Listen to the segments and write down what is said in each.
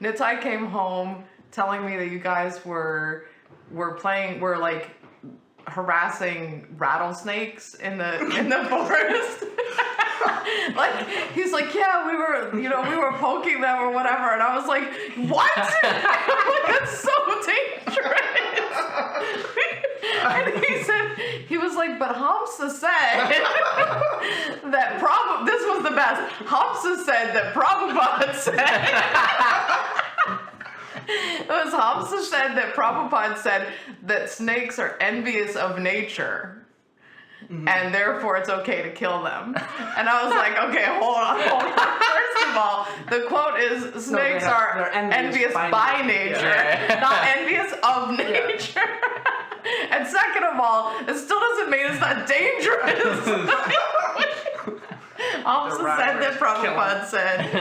Nitai came home telling me that you guys were like harassing rattlesnakes in the forest. Like, he's like, yeah, we were poking them or whatever, and I was like, what? That's so dangerous. And he was like, but Hamsa said that this was the best. Hamsa said that Prabhupada said. It was Hamsa said that Prabhupada said that snakes are envious of nature. Mm-hmm. And therefore it's okay to kill them. And I was like, okay, hold on. First of all, the quote is snakes are envious by nature, not envious of nature. And second of all, it still doesn't mean it's not dangerous. Hamsa said that Prabhupada said.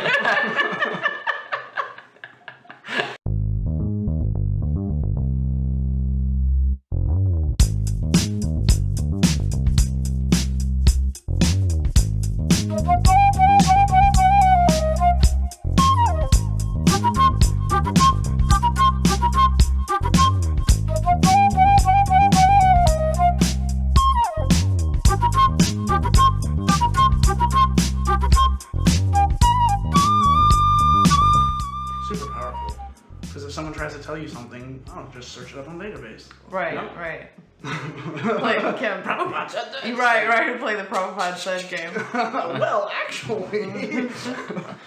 Tell you something, oh, just search it up on database. Right, yep. Right. Play Prabhupada said this. Right. Play the Prabhupada said game. Well, actually,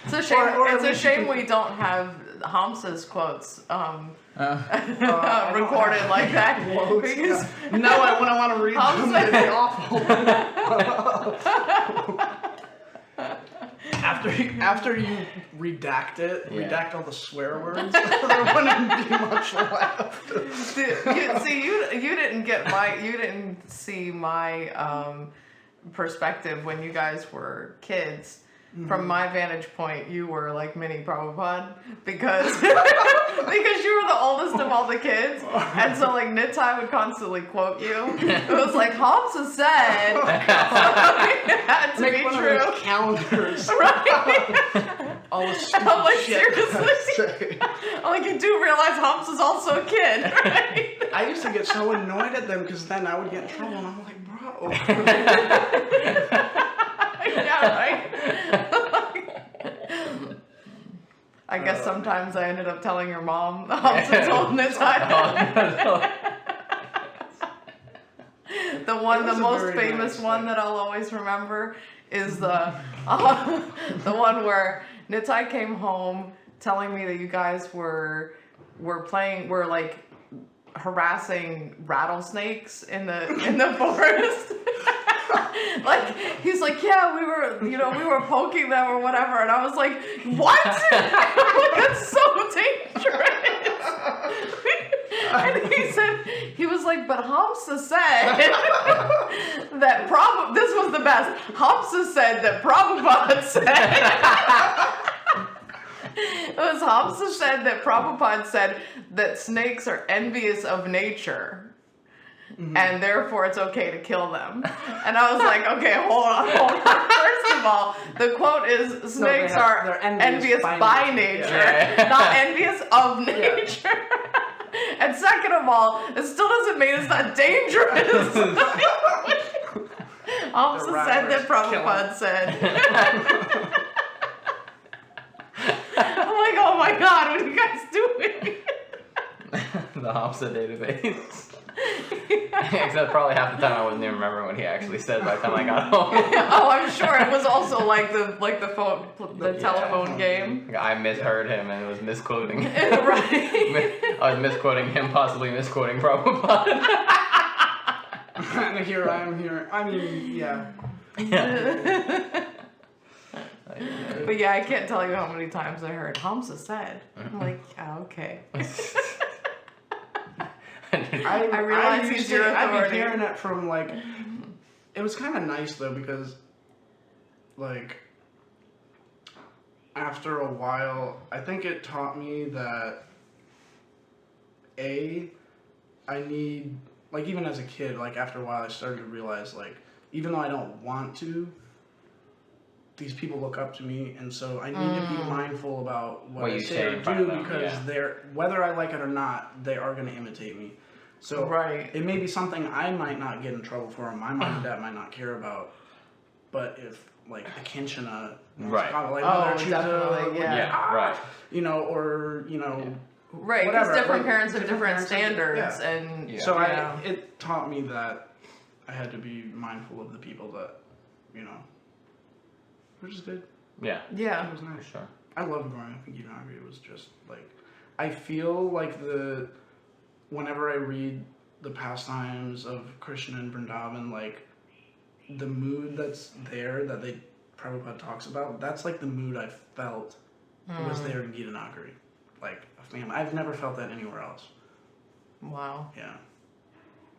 it's a shame. It's a shame we don't have Hamsa's quotes recorded like that. Because no, I wouldn't want to read them. It'd be awful. After you redact all the swear words, there wouldn't be much left. You didn't see my perspective when you guys were kids. Mm-hmm. From my vantage point, you were like mini Prabhupada because you were the oldest of all the kids, and so like Nitai would constantly quote you. It was like Hamsa said, so it had to be true. Calendars, right? All the stupid I'm like, shit. seriously? I'm like, you do realize Hamsa's also a kid, right? I used to get so annoyed at them because then I would get in trouble, and I'm like, bro. Yeah, right? I guess sometimes I ended up telling your mom Hamsa told Nitai. The most famous one that I'll always remember is the one where Nitai came home telling me that you guys were like harassing rattlesnakes in the forest. Like, he's like, yeah, we were poking them or whatever, and I was like, what? That's so dangerous. And he was like, but Hamsa said that this was the best. Hamsa said that Prabhupada said. It was Hamsa said that Prabhupada said that snakes are envious of nature. Mm-hmm. And therefore it's okay to kill them. And I was like, okay, hold on. First of all, the quote is snakes are envious by nature, not envious of nature. And second of all, it still doesn't mean it's not dangerous. Hamsa said that Prabhupada said. I'm like, oh my God, what are you guys doing? The Hamsa database. Except probably half the time I wasn't even remembering what he actually said by the time I got home. Oh, I'm sure it was also like the telephone game. I misheard him and was misquoting. Right. I was misquoting him, possibly misquoting Prabhupada. And here I am here. I mean, yeah. But yeah, I can't tell you how many times I heard Hamsa said. I'm like, yeah, okay. I realize he's your authority. I've been hearing it from like, it was kind of nice though because, like, after a while, I think it taught me that I need, like, even as a kid, like after a while, I started to realize like, even though I don't want to, these people look up to me, and so I need to be mindful about what I you say or in front of do them, because they're, whether I like it or not, they are going to imitate me. So Right. it may be something I might not get in trouble for, and my mom and dad might not care about, but if like a Kinshina, Right. like Oh, Mother Teresa, definitely, yeah. Yeah, right. you know, or you know. Right, because whatever, different like, parents have different parents have- standards, yeah. and Yeah. So yeah. it taught me that I had to be mindful of the people that, you know, which is good. Yeah. Yeah. It was nice. For sure. I loved growing up in Gita. It was just like, I feel like whenever I read the pastimes of Krishna and Vrindavan, like the mood that's there that they Prabhupada talks about, that's like the mood I felt was there in Gita Nagari. Like a family. I've never felt that anywhere else. Wow. Yeah.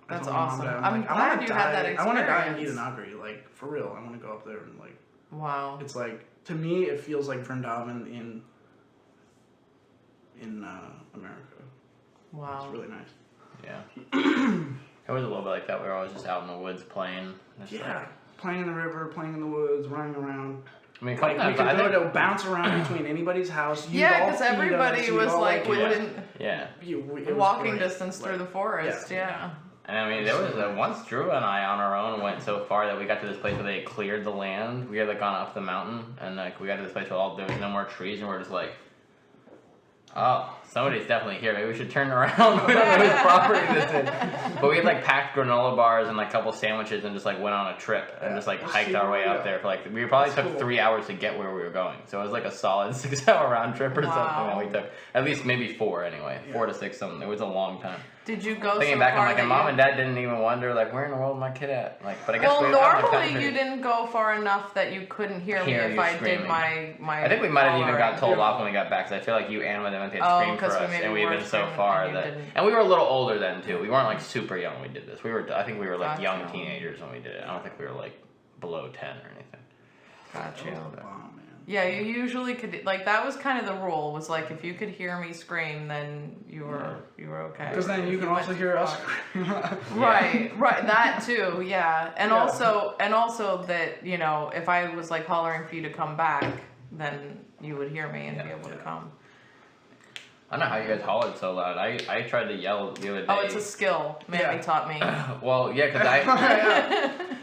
That's I told my mom awesome. and dad, I'm like, glad I wanna you had that I want to die in experience. Gita Nagari, like for real. I want to go up there and like. Wow. It's like, to me, it feels like Vrindavan in America. Wow. It's really nice. Yeah. It was a little bit like that. We were always just out in the woods playing. Just Yeah, like, playing in the river, playing in the woods, running around. I mean, Like we sometimes could I think, go to bounce around between anybody's house. You'd Yeah, all because feed everybody us, you'd was all, like yeah. within yeah. it was walking great. distance through Like, the forest. yeah. Yeah. And I mean, there was once Drew and I on our own went so far that we got to this place where they cleared the land. We had like gone up the mountain, and like we got to this place where there was no more trees, and we're just like, oh, somebody's definitely here. Maybe we should turn around. We don't know whose property this is. But we had like packed granola bars and like a couple sandwiches and just like went on a trip and just like That's hiked our way cool, up yeah. there for like we probably That's took cool. 3 hours to get where we were going. So it was like a solid 6-hour round trip or something that we took. At least maybe 4 anyway, 4 to 6 something. It was a long time. Did you go Thinking so back, far I'm like, that and mom you... and dad didn't even wonder like where in the world is my kid at? Like, but I guess Well, we were normally you didn't go far enough that you couldn't hear me Hear if you I screaming. did my. I think we might have even got told Yeah. off when we got back because I feel like you and my dad had Oh, screamed for 'cause we us, maybe and we've were been so screaming far and you that, didn't. and we were a little older then too. We weren't like super young when we did this. I think we were like young Gotcha. teenagers when we did it. I don't think we were like below 10 or anything. Got you. That was a bomb, man. Yeah, you usually could like that was kind of the rule was like if you could hear me scream, then you were okay. Because then If you can went also too hear us far. scream. Right, that too, yeah. And Yeah. also that, you know, if I was like hollering for you to come back, then you would hear me and be able to come. I don't know how you guys hollered so loud. I tried to yell the other day. Oh, it's a skill. Mammy Yeah. taught me. Well, yeah, because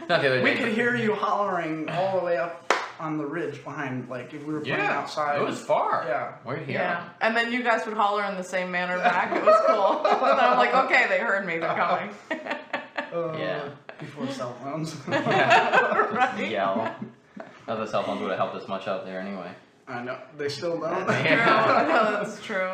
not the other day. We could hear you hollering all the way up on the ridge behind, like if we were playing outside. It was far. Yeah. We're here. Yeah. And then you guys would holler in the same manner back. It was cool. And I'm like, okay, they heard me, they're coming. Yeah. Before cell phones. Right. Yell. Not that cell phones would have helped us much out there anyway. I know. They still don't. That's true. No, that's true.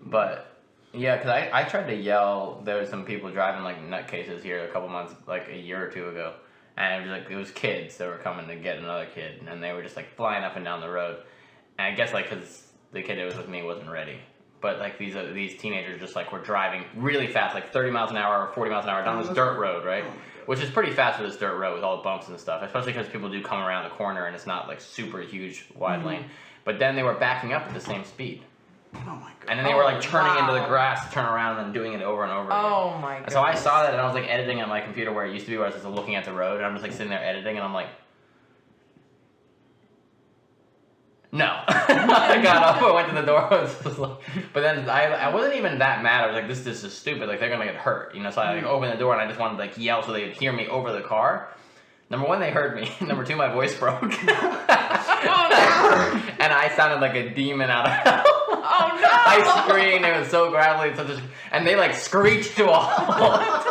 But yeah, because I tried to yell. There was some people driving like nutcases here a couple months, like a year or two ago, and it was kids that were coming to get another kid, and they were just like flying up and down the road. And I guess like because the kid that was with me wasn't ready, but like these teenagers just like were driving really fast, like 30 miles an hour or 40 miles an hour down this dirt road, right? Which is pretty fast for this dirt road with all the bumps and stuff, especially because people do come around the corner and it's not like super huge wide lane. But then they were backing up at the same speed. Oh my god. And then they were like turning into the wow. grass to turn around and doing it over and over again. Oh my god. And so I saw that and I was like editing on my computer where it used to be where I was just looking at the road and I'm just like sitting there editing and I'm like, no. I got up, I went to the door, I was just like, but then I wasn't even that mad. I was like, this is stupid, like they're gonna get hurt, you know, so I like opened the door and I just wanted to like yell so they would hear me over the car. Number 1, they heard me. Number 2, my voice broke. And I sounded like a demon out of hell. Oh no! I screamed, it was so gravelly, and they like screeched to a halt.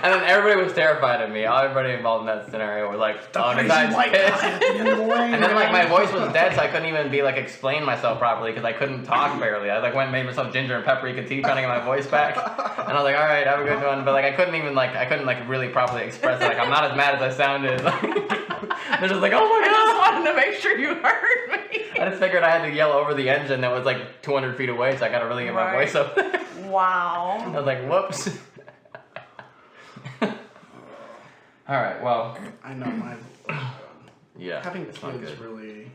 And then everybody was terrified of me. Everybody involved in that scenario was like, oh, the guy's pissed. And then like my voice was dead, so I couldn't even be like explain myself properly because I couldn't talk barely. I like went and made myself ginger and paprika tea trying to get my voice back. And I was like, all right, have a good one. But like I couldn't really properly express it. Like I'm not as mad as I sounded. They're just like, oh my I god. just wanted to make sure you heard me. I just figured I had to yell over the engine that was like 200 feet away, so I gotta really get my Right. voice up. I Wow. was like, whoops. All right, well, I know my. yeah. Having it's not kids good. really.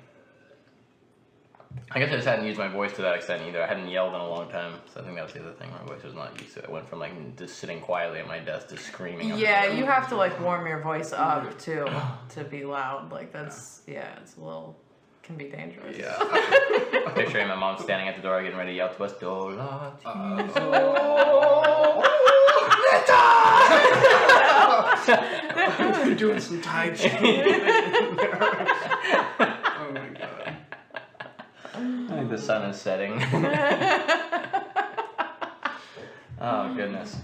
I guess I just hadn't used my voice to that extent either. I hadn't yelled in a long time, so I think that was the other thing. My voice was not used to it. I went from like just sitting quietly at my desk to screaming. Yeah, you have to like warm your voice up too to be loud. Like that's it's a little can be dangerous. Yeah. Picturing my mom standing at the door getting ready to yell to us, "Dola." You're doing some Tai Chi. Oh my god. I think the sun is setting. Oh goodness.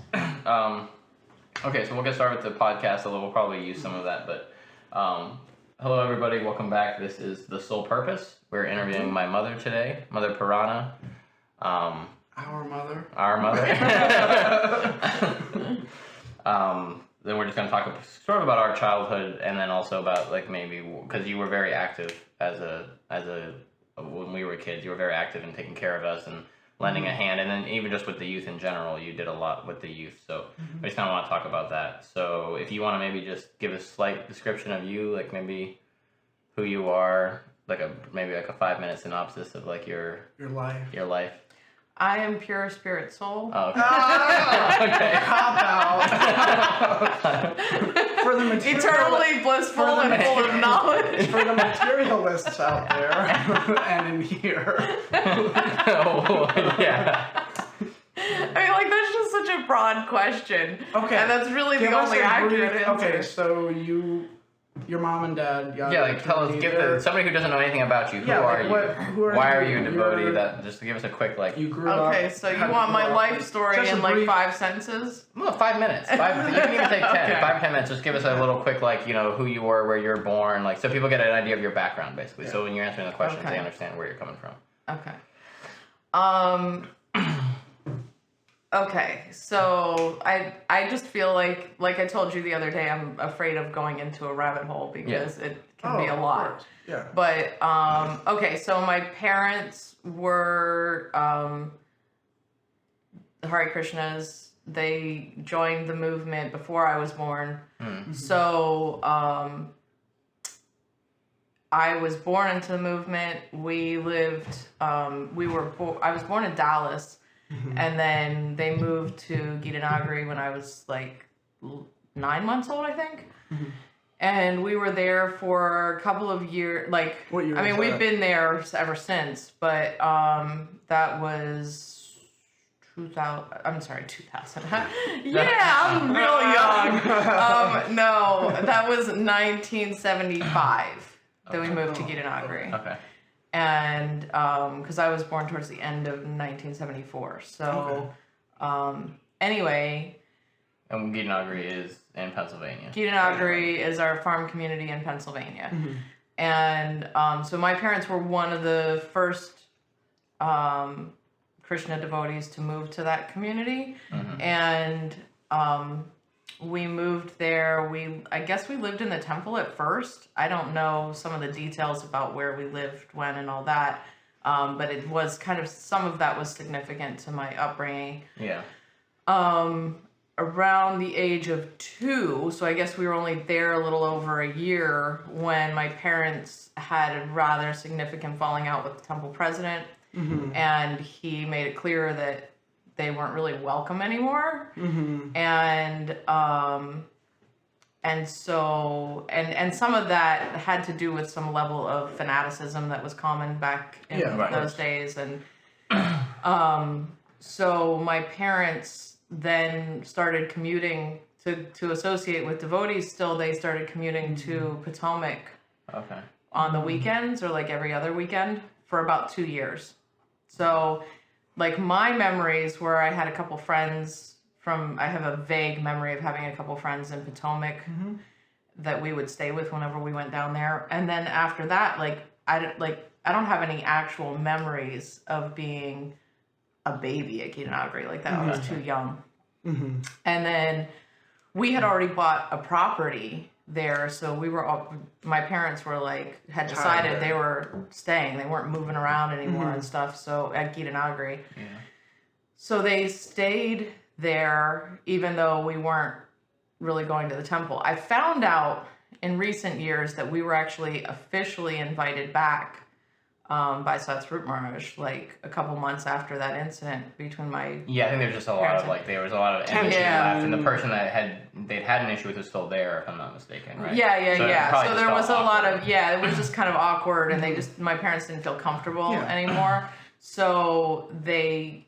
Okay, so we'll get started with the podcast. Although we'll probably use some of that, but hello everybody, welcome back. This is The Sole Purpose. We're interviewing my mother today, Mother Piranha. Our mother. Our mother. Then we're just going to talk sort of about our childhood, and then also about like maybe because you were very active as a when we were kids, you were very active in taking care of us and lending a hand, and then even just with the youth in general, you did a lot with the youth. So I just kind of want to talk about that. So if you want to maybe just give a slight description of you, like maybe who you are, like maybe like a 5-minute synopsis of like your life. I am pure spirit soul. Oh, okay. Okay. Cop out. For the Eternally blissful and full of knowledge. For the materialists out there and in here. Oh, yeah. I mean, like, that's just such a broad question. Okay. And that's really Give the us only a accurate brief- answer. Okay, so your mom and dad got Yeah, like tell us, somebody who doesn't know anything about you. Who are you? Why are you a devotee? That just to give us a quick like. You grew up. Okay, so you want my life story Just a in like brief- 5 sentences? Well, 5 minutes. You can even take 10. Okay. 5 or 10 minutes. Just give us a little quick, like, you know, who you were, where you're born, like, so people get an idea of your background, basically. Yeah. So when you're answering the questions, Okay. they understand where you're coming from. Okay. Okay, so I just feel like I told you the other day, I'm afraid of going into a rabbit hole because it can be a of lot. course. Yeah. But okay, so my parents were Hare Krishnas. They joined the movement before I was born. Mm. So I was born into the movement. We lived. I was born in Dallas, and then they moved to Gitanagari when I was like 9 months old, I think. And we were there for a couple of years. Like, What year I mean, was we've that? been there ever since. But that was 2000. I'm sorry, 2000. Yeah, I'm real young. No, that was 1975 that we moved to Gitanagari. Okay. And because I was born towards the end of 1974. So anyway, And Gitanagari is in Pennsylvania. Gitanagari is our farm community in Pennsylvania. And so my parents were one of the first Krishna devotees to move to that community. And we moved there. I guess we lived in the temple at first. I don't know some of the details about where we lived when and all that. But it was kind of, some of that was significant to my upbringing. Yeah. Around the age of 2, so I guess we were only there a little over a year when my parents had a rather significant falling out with the temple president. And he made it clear that they weren't really welcome anymore. And so some of that had to do with some level of fanaticism that was common back in those days. And so my parents then started commuting to associate with devotees. Still, they started commuting to Potomac on the weekends, or like every other weekend, for about 2 years. So like my memories where I had a couple friends I have a vague memory of having a couple friends in Potomac that we would stay with whenever we went down there. And then after that, I don't have any actual memories of being a baby at Gitanagari. Like that, I was too young. And then we had already bought a property there, so we were all, my parents were like, had decided they were staying. They weren't moving around anymore and stuff. So at Gitanagari. So they stayed there, even though we weren't really going to the temple. I found out in recent years that we were actually officially invited back Bisatz root marriage, like a couple months after that incident between my Yeah, I think there's just a lot of like there was a lot of energy Yeah. left, and the person that they'd had an issue with was still there, if I'm not mistaken, right? Yeah. So So there was a lot of it was just kind of awkward, and my parents didn't feel comfortable anymore. So I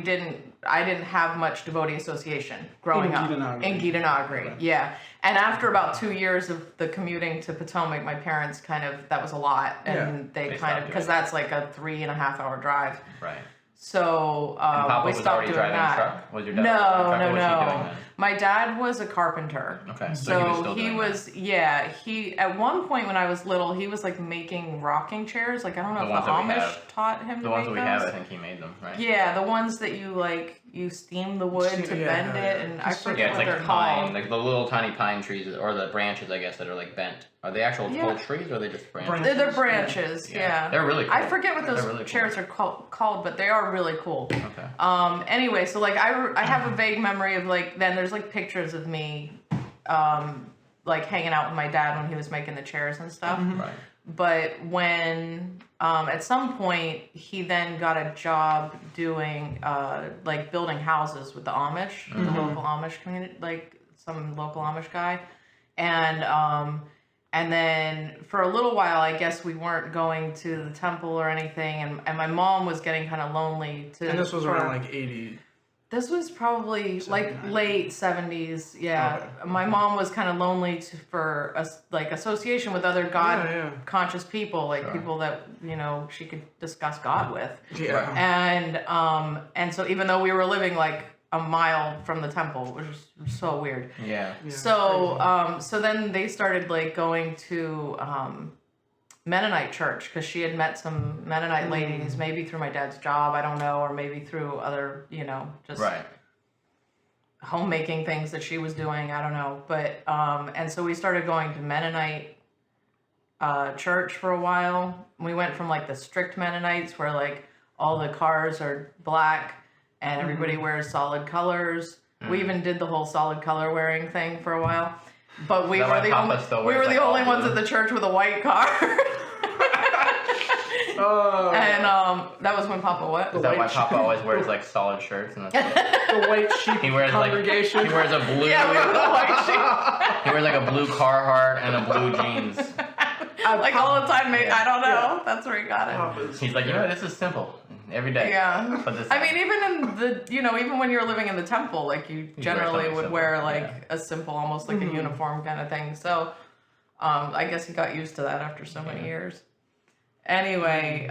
didn't have much devotee association growing up in Gitanagri. Yeah. And after about 2 years of the commuting to Potomac, my parents that was a lot. And they kind of, because that's like a 3.5 hour drive. Right. So and Papa we was stopped already doing driving that. Truck? Was your dad driving truck? What was he doing then? My dad was a carpenter. Okay. So he was he at one point when I was little, he was like making rocking chairs. Like I don't know if the Amish taught him to make those. The ones that we have, I think he made them, right? Yeah, the ones that you steam the wood to bend it, and I forget what they're called. Like the little tiny pine trees, or the branches, I guess, that are like bent. Are they actual full trees, or are they just branches? They're branches, yeah. They're really cool. I forget what those chairs are called, but they are really cool. Okay. Anyway, so like I have a vague memory of like then there's like pictures of me, like hanging out with my dad when he was making the chairs and stuff. Right. But when at some point he then got a job doing like building houses with the Amish, the local Amish community, like some local Amish guy, and then for a little while, I guess we weren't going to the temple or anything, and my mom was getting kind of lonely. And this was around like 80. This was probably 79. like late 70s, yeah. Okay. My mom was kind of lonely for like association with other God-conscious people, like people that, she could discuss God with. Yeah. And so even though we were living like a mile from the temple, which was so weird. Yeah. So then they started like going to Mennonite church because she had met some Mennonite ladies, maybe through my dad's job, I don't know, or maybe through other, just homemaking things that she was doing, I don't know. But and so we started going to Mennonite church for a while. We went from like the strict Mennonites where like all the cars are black and everybody wears solid colors. We even did the whole solid color wearing thing for a while. But we were the only ones at the church with a white car. And that was when Papa what? Is that why Papa always wears like solid shirts and that's the white sheep congregation? He wears a blue. Yeah, we were the white sheep. He wears like a blue Carhartt and a blue jeans. Like all the time, mate. I don't know. Yeah. That's where he got it. He's like, this is simple. Every day. Yeah. I mean, even in the, even when you're living in the temple, like you generally would wear like a simple, almost like a uniform kind of thing. So, I guess he got used to that after so many years. Anyway,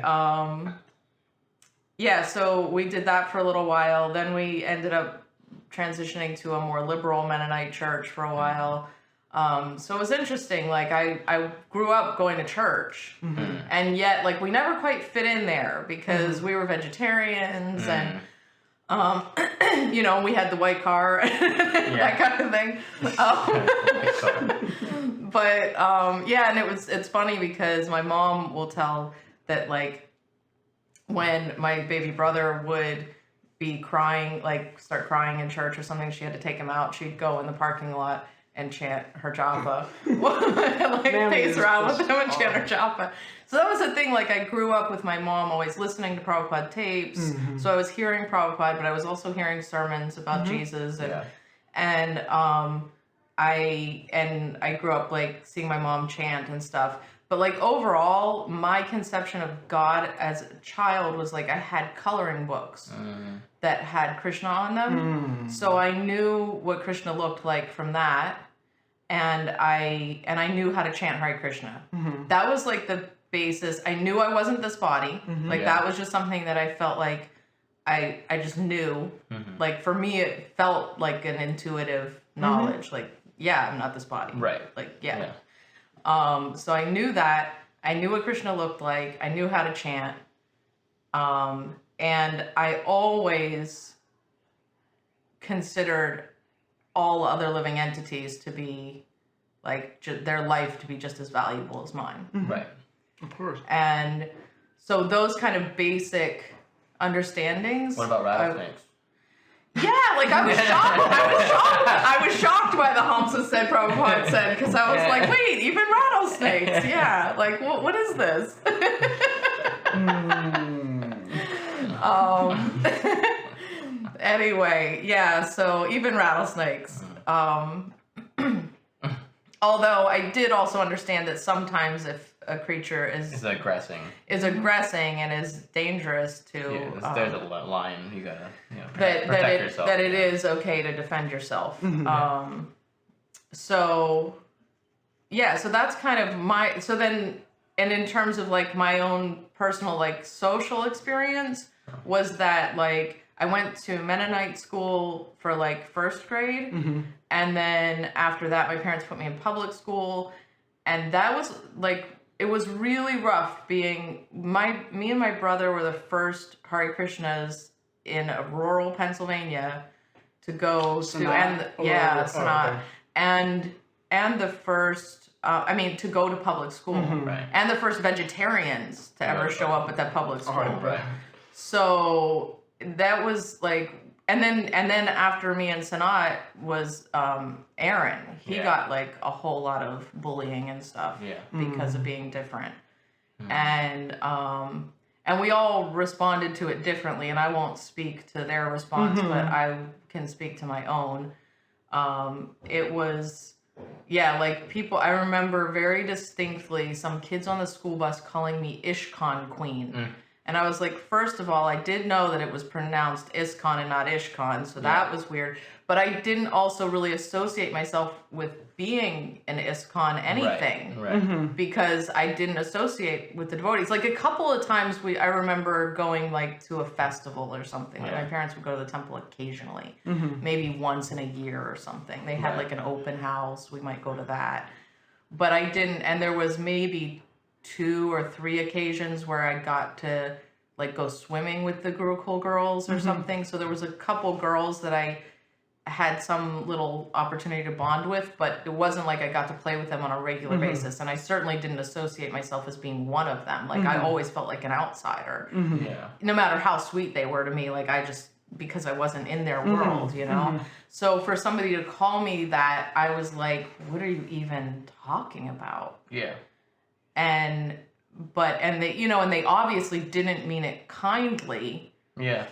so we did that for a little while. Then we ended up transitioning to a more liberal Mennonite church for a while. So it was interesting. Like I grew up going to church, and yet like we never quite fit in there because we were vegetarians and we had the white car, that kind of thing. But and it's funny because my mom will tell that like when my baby brother would be crying, like start crying in church or something, she had to take him out. She'd go in the parking lot and chant her japa, like pace around with him and chant her japa. So that was the thing. Like I grew up with my mom always listening to Prabhupada tapes, so I was hearing Prabhupada, but I was also hearing sermons about Jesus, and I grew up like seeing my mom chant and stuff. But like overall, my conception of God as a child was like I had coloring books that had Krishna on them. So I knew what Krishna looked like from that. And I knew how to chant Hare Krishna. That was like the basis. I knew I wasn't this body. Like that was just something that I felt like I just knew. Like for me, it felt like an intuitive knowledge. Like, I'm not this body. Right. Like, so I knew that. I knew what Krishna looked like. I knew how to chant. And I always considered all other living entities to be like their life to be just as valuable as mine. Right. Of course. And so those kind of basic understandings. What about rattlesnakes? Like I was shocked. I was shocked by the Hamsa said Prabhupada said because I was like, wait, even rattlesnakes? Yeah. Like what is this? Anyway, yeah, so even rattlesnakes. Although I did also understand that sometimes if a creature It's aggressing. is aggressing and is dangerous to There's a line you gotta that protect yourself. that it is okay to defend yourself. So yeah, so that's kind of my and in terms of like my own personal like social experience was that like I went to Mennonite school for like first grade, and then after that my parents put me in public school, and that was like it was really rough being me and my brother were the first Hare Krishnas in a rural Pennsylvania to go Sanat? Sanat, and the first to go to public school, Right. and the first vegetarians to ever show up at that public school. Right. So that was like, and then after me and Sanat was Aaron. He got like a whole lot of bullying and stuff because of being different, and we all responded to it differently. And I won't speak to their response, but I can speak to my own. It was. Yeah, like people, I remember very distinctly some kids on the school bus calling me Ishkan Queen. And I was like, first of all, I did know that it was pronounced Iskon and not Ishkan, so that was weird. But I didn't also really associate myself with being an Iskon anything. Right. Because I didn't associate with the devotees. Like a couple of times I remember going like to a festival or something. Like my parents would go to the temple occasionally, maybe once in a year or something. They had like an open house. We might go to that. But I didn't, and there was maybe 2 or 3 occasions where I got to like go swimming with the Gurukul girls or something. So there was a couple girls that I had some little opportunity to bond with, but it wasn't like I got to play with them on a regular basis. And I certainly didn't associate myself as being one of them. Like I always felt like an outsider, no matter how sweet they were to me. Like because I wasn't in their world, you know? So for somebody to call me that, I was like, what are you even talking about? Yeah. And they, and they obviously didn't mean it kindly. Yeah.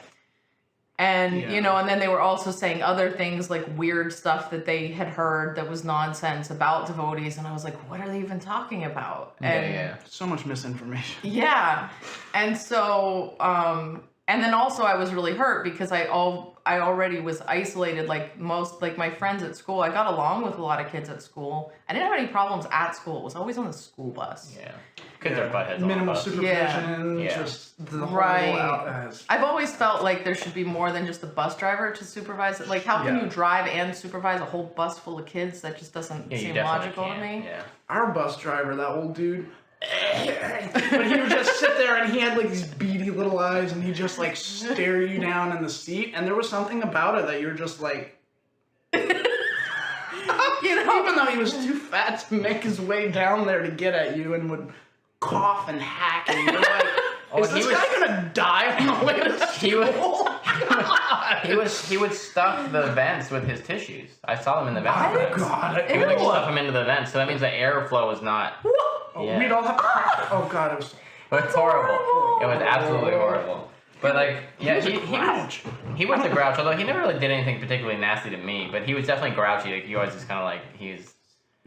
And, and then they were also saying other things like weird stuff that they had heard that was nonsense about devotees. And I was like, what are they even talking about? And so much misinformation. Yeah. And so, and then also I was really hurt because I already was isolated, like my friends at school. I got along with a lot of kids at school. I didn't have any problems at school. It was always on the school bus. Yeah. Kids are buttheads. Minimal supervision. Yeah. Just the whole I've always felt like there should be more than just a bus driver to supervise it. Like, how can you drive and supervise a whole bus full of kids? That just doesn't seem logical to me. Yeah. Our bus driver, that old dude, but he would just sit there and he had like these beady little eyes and he just like stare you down in the seat, and there was something about it that you're just like, even though he was too fat to make his way down there to get at you and would cough and hack, and you're like, is this guy gonna die on the way to school? He would stuff the vents with his tissues. I saw him in the vents. Oh God! He would like stuff them into the vents, so that means the airflow was not. We'd all have to oh God, it was horrible. It was absolutely horrible. But like, he was a grouch, although he never really did anything particularly nasty to me. But he was definitely grouchy. Like he always just kind of like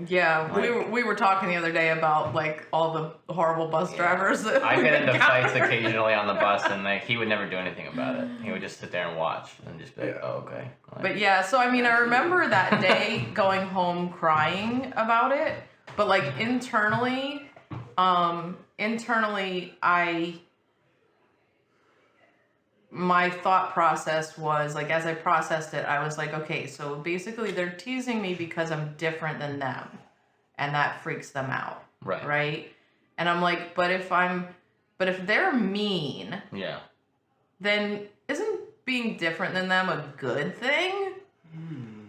Yeah, we were talking the other day about like all the horrible bus drivers. That I get into fights occasionally on the bus, and like he would never do anything about it. He would just sit there and watch, and just be like, "Oh, okay." Like, but yeah, so I mean, I remember that day going home crying about it, but like internally, my thought process was like, as I processed it, I was like, okay, so basically they're teasing me because I'm different than them, and that freaks them out. Right? And I'm like, but if they're mean, then isn't being different than them a good thing?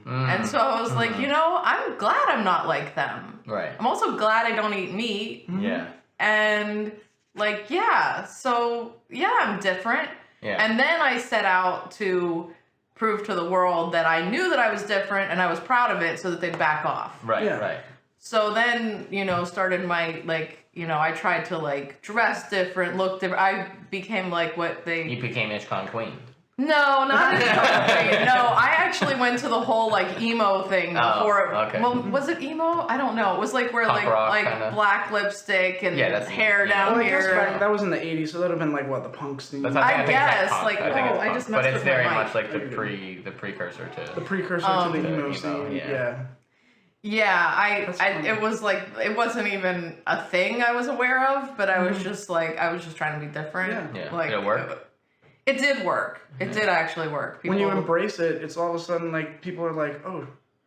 And so I was like, I'm glad I'm not like them. Right. I'm also glad I don't eat meat. Yeah. And like, so I'm different. Yeah. And then I set out to prove to the world that I knew that I was different and I was proud of it so that they'd back off. Right. So then, started my, I tried to, dress different, look different. I became, what they... You became Ishkan Queen. No, not Ishkan. No, I actually went to the whole, emo thing before. Okay. Well, was it emo? I don't know. It was, where, Punk rock, kinda. black lipstick and that's hair down Well, I guess here. that was in the 80s, so that would have been, the punk scene. That's, I think guess, it's punk. I think it's I punk. just But messed it's with very my much mic. the precursor to... The precursor to the emo emo, scene, yeah. Yeah, That's I fun. it was it wasn't even a thing I was aware of, but I was just I was just trying to be different. Yeah. Yeah. Did it work? It did work. It did actually work. When you embrace it, it's all of a sudden people are like,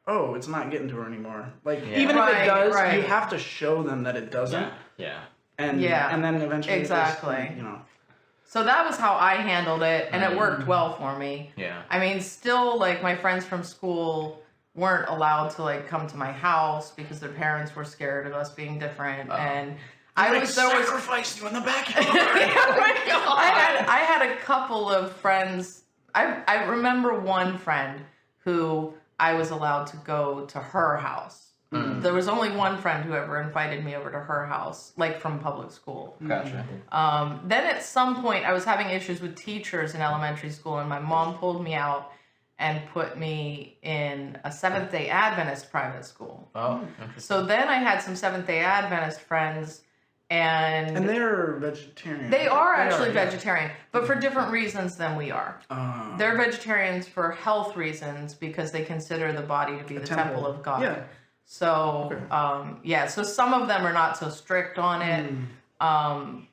oh, it's not getting to her anymore. Even if it does, you have to show them that it doesn't. Yeah. And then eventually, exactly. Just, So that was how I handled it, and it worked well for me. Yeah. I mean, still my friends from school weren't allowed to come to my house because their parents were scared of us being different, and I was sacrifice you in the backyard. I had a couple of friends. I remember one friend who I was allowed to go to her house. There was only one friend who ever invited me over to her house, from public school. Gotcha. Then at some point, I was having issues with teachers in elementary school, and my mom pulled me out and put me in a Seventh-day Adventist private school. Oh, interesting. So then I had some Seventh-day Adventist friends, and they're vegetarian. they are actually vegetarian, but for different reasons than we are. Uh, They're vegetarians for health reasons because they consider the body to be the temple of God. Yeah. So, so some of them are not so strict on it.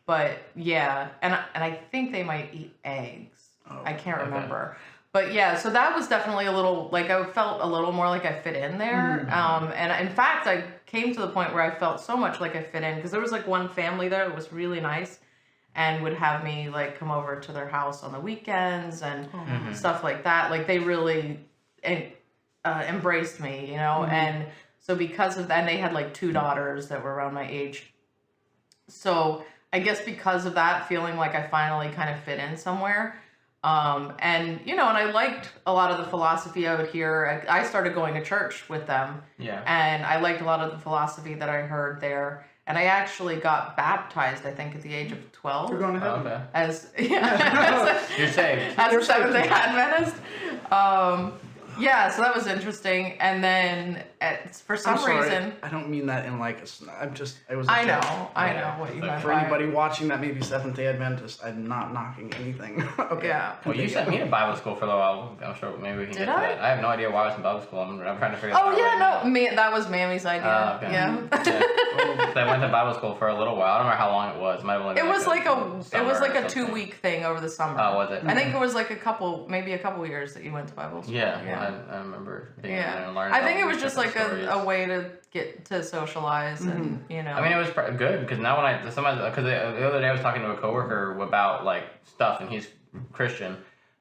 But yeah, and I think they might eat eggs. I can't remember. But yeah, so that was definitely a little, I felt a little more like I fit in there. And in fact, I came to the point where I felt so much like I fit in because there was one family there that was really nice and would have me come over to their house on the weekends and stuff like that. They really embraced me, and so because of that, and they had 2 daughters that were around my age. So I guess because of that, feeling like I finally kind of fit in somewhere. And I liked a lot of the philosophy I would hear. I started going to church with them. Yeah. And I liked a lot of the philosophy that I heard there. And I actually got baptized, I think, at the age of 12. You're going to heaven. Okay. You're saved. As a Seventh-day Adventist. So that was interesting. And then for some reason... I don't mean that in I'm just... I was. I know what you meant. For anybody watching that may be Seventh-day Adventist, I'm not knocking anything. Okay. Yeah. Well, you sent me to Bible school for a while. I'm sure maybe we can get to that. I have no idea why I was in Bible school. I'm trying to figure that out. That was Mammy's idea. Okay. Yeah. So I went to Bible school for a little while. I don't remember how long it was. It might have It was like a something. 2-week thing over the summer. Oh, was it? I think it was a couple years that you went to Bible school. Yeah. I remember being there and learning. I think it was just different a way to get to socialize and I mean, it was good because now when because the other day I was talking to a coworker about stuff, and he's Christian,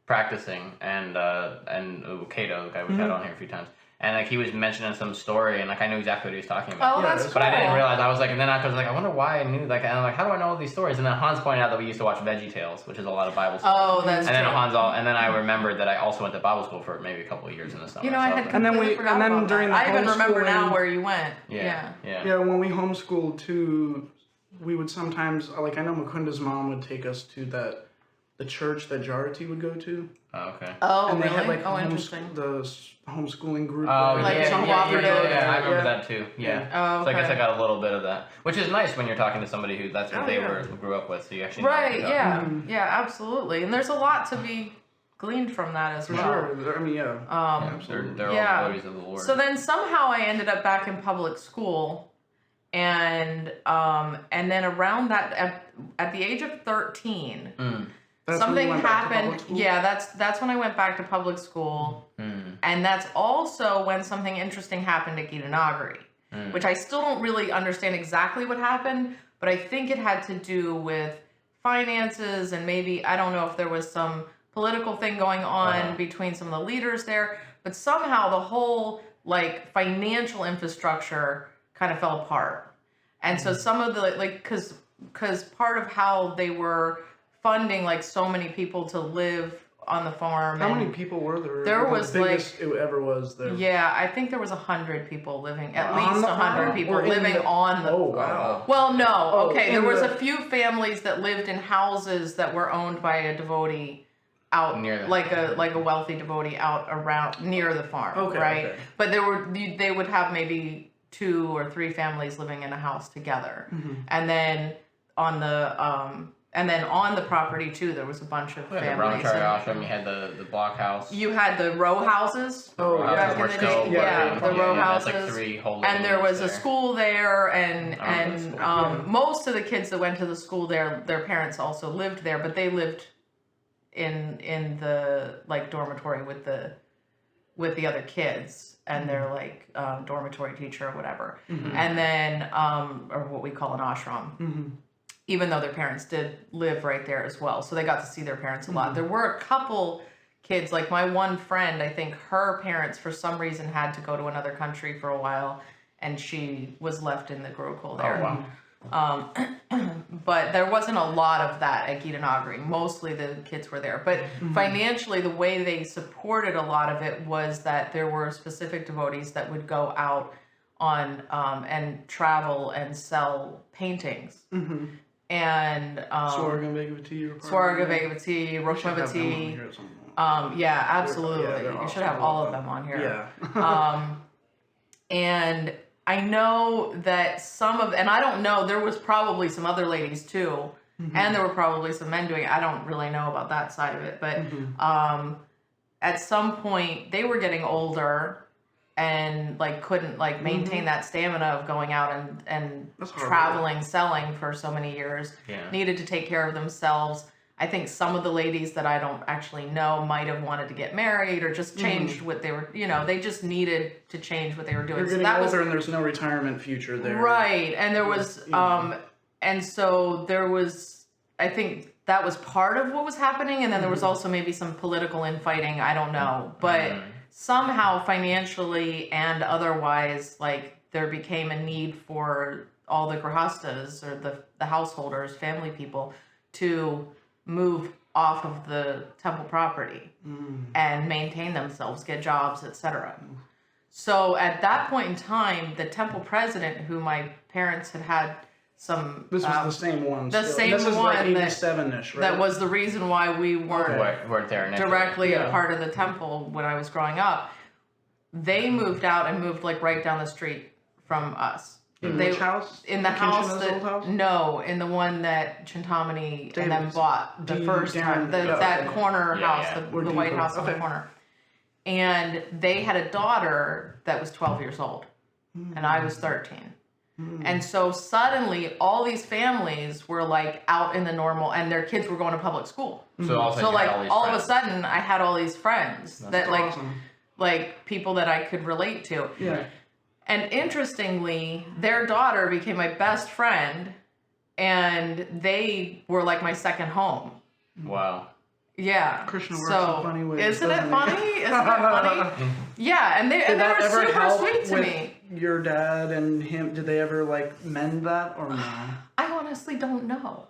practicing, and Cato, the guy we've had on here a few times, and he was mentioning some story, and I knew exactly what he was talking about. Oh, that's cool. But I didn't realize. I was and then I was I wonder why I knew and I'm how do I know all these stories? And then Hans pointed out that we used to watch Veggie Tales, which is a lot of Bible stuff. Oh, that's and true. And then I remembered that I also went to Bible school for maybe a couple of years in the summer. I had completely forgot about during that. the I even remember now homeschooling- where you went. Yeah. Yeah, when we homeschooled too, we would sometimes I know Mukunda's mom would take us to the church that Jarati would go to. Oh, okay. Oh, and they really? had Interesting. the homeschooling group. Oh, cooperative. I remember that too. Yeah. Oh, So I guess okay. I got a little bit of that, which is nice when you're talking to somebody who that's what they grew up with, so you actually know what Right, they're yeah, absolutely. And there's a lot to be gleaned from that as For well. sure. I mean, yeah. They're all glories of the Lord. So then somehow I ended up back in public school, and then around that at the age of 13, That's something when you went back to happened. public school? Yeah, that's when I went back to public school, and that's also when something interesting happened at Gitanagari, which I still don't really understand exactly what happened, but I think it had to do with finances, and maybe I don't know if there was some political thing going on between some of the leaders there, but somehow the whole financial infrastructure kind of fell apart. And so some of the because part of how they were funding so many people to live on the farm. How and many people were there? There was, the biggest it ever was there. Yeah, I think there was 100 people living, at On least the 100 farm? people Or in living the- on the. Oh wow. Well, no. Oh, Okay, in there was the- a few families that lived in houses that were owned by a devotee out Near the- like a wealthy devotee out around near the farm, Okay, right? okay. But they would have maybe 2 or 3 families living in a house together, and then on the property too, there was a bunch of The families. brahmachari and ashram, you had the block house. you had the row houses. Oh, Row yeah. houses back in were the still day. working. Yeah, the row that's houses. like 3 whole And there was a units there. school there, and I remember the school. Yeah. most of the kids that went to the school there, their parents also lived there, but they lived in the like dormitory with the other kids and their like dormitory teacher or whatever, and then or what we call an ashram. Even though their parents did live right there as well, so they got to see their parents a lot. There were a couple kids, like my one friend, I think her parents for some reason had to go to another country for a while, and she was left in the Gurukul there. Oh, wow. But there wasn't a lot of that at Gitanagari. Mostly the kids were there. But financially, the way they supported a lot of it was that there were specific devotees that would go out on and travel and sell paintings. And Swarga Bhagavati. Swarga Bhagavati, Rukmavati. Yeah, absolutely. Yeah, they're you should awesome. have all of them on here. Yeah. And I know that and I don't know, there was probably some other ladies too, and there were probably some men doing it. I don't really know about that side of it, but at some point they were getting older and like couldn't like maintain that stamina of going out and traveling, selling for so many years. Yeah. Needed to take care of themselves. I think some of the ladies that I don't actually know might have wanted to get married or just changed what they were, they just needed to change what they were doing. You're getting older and there's no retirement future there. Right. And there was, and so there was, I think that was part of what was happening. And then there was also maybe some political infighting. I don't know. But somehow financially and otherwise, like there became a need for all the grahastas or the householders, family people to move off of the temple property and maintain themselves, get jobs, etc. So at that point in time, the temple president, who my parents had some... This was the same one. The still. same this is one like 87-ish, right? that was the reason why we weren't there initially. directly a part of the temple when I was growing up. They moved out and moved like right down the street from us. Which house? In the house Kinshana's that old house? No, in the one that Chintamani and them bought the first time. Darren- That corner house, yeah. the White House on the corner. And they had a daughter that was 12 years old, and I was 13. And so suddenly, all these families were like out in the normal, and their kids were going to public school. So Like all of a friends. sudden, I had all these friends that awesome. like people that I could relate to. Yeah. And interestingly, their daughter became my best friend, and they were like my second home. Wow. Yeah. Krishna works in funny ways. Isn't it doesn't funny? he? Isn't it funny? Yeah, and they Did that were ever super help sweet to with me. your dad and him? Did they ever like mend that or no? I honestly don't know.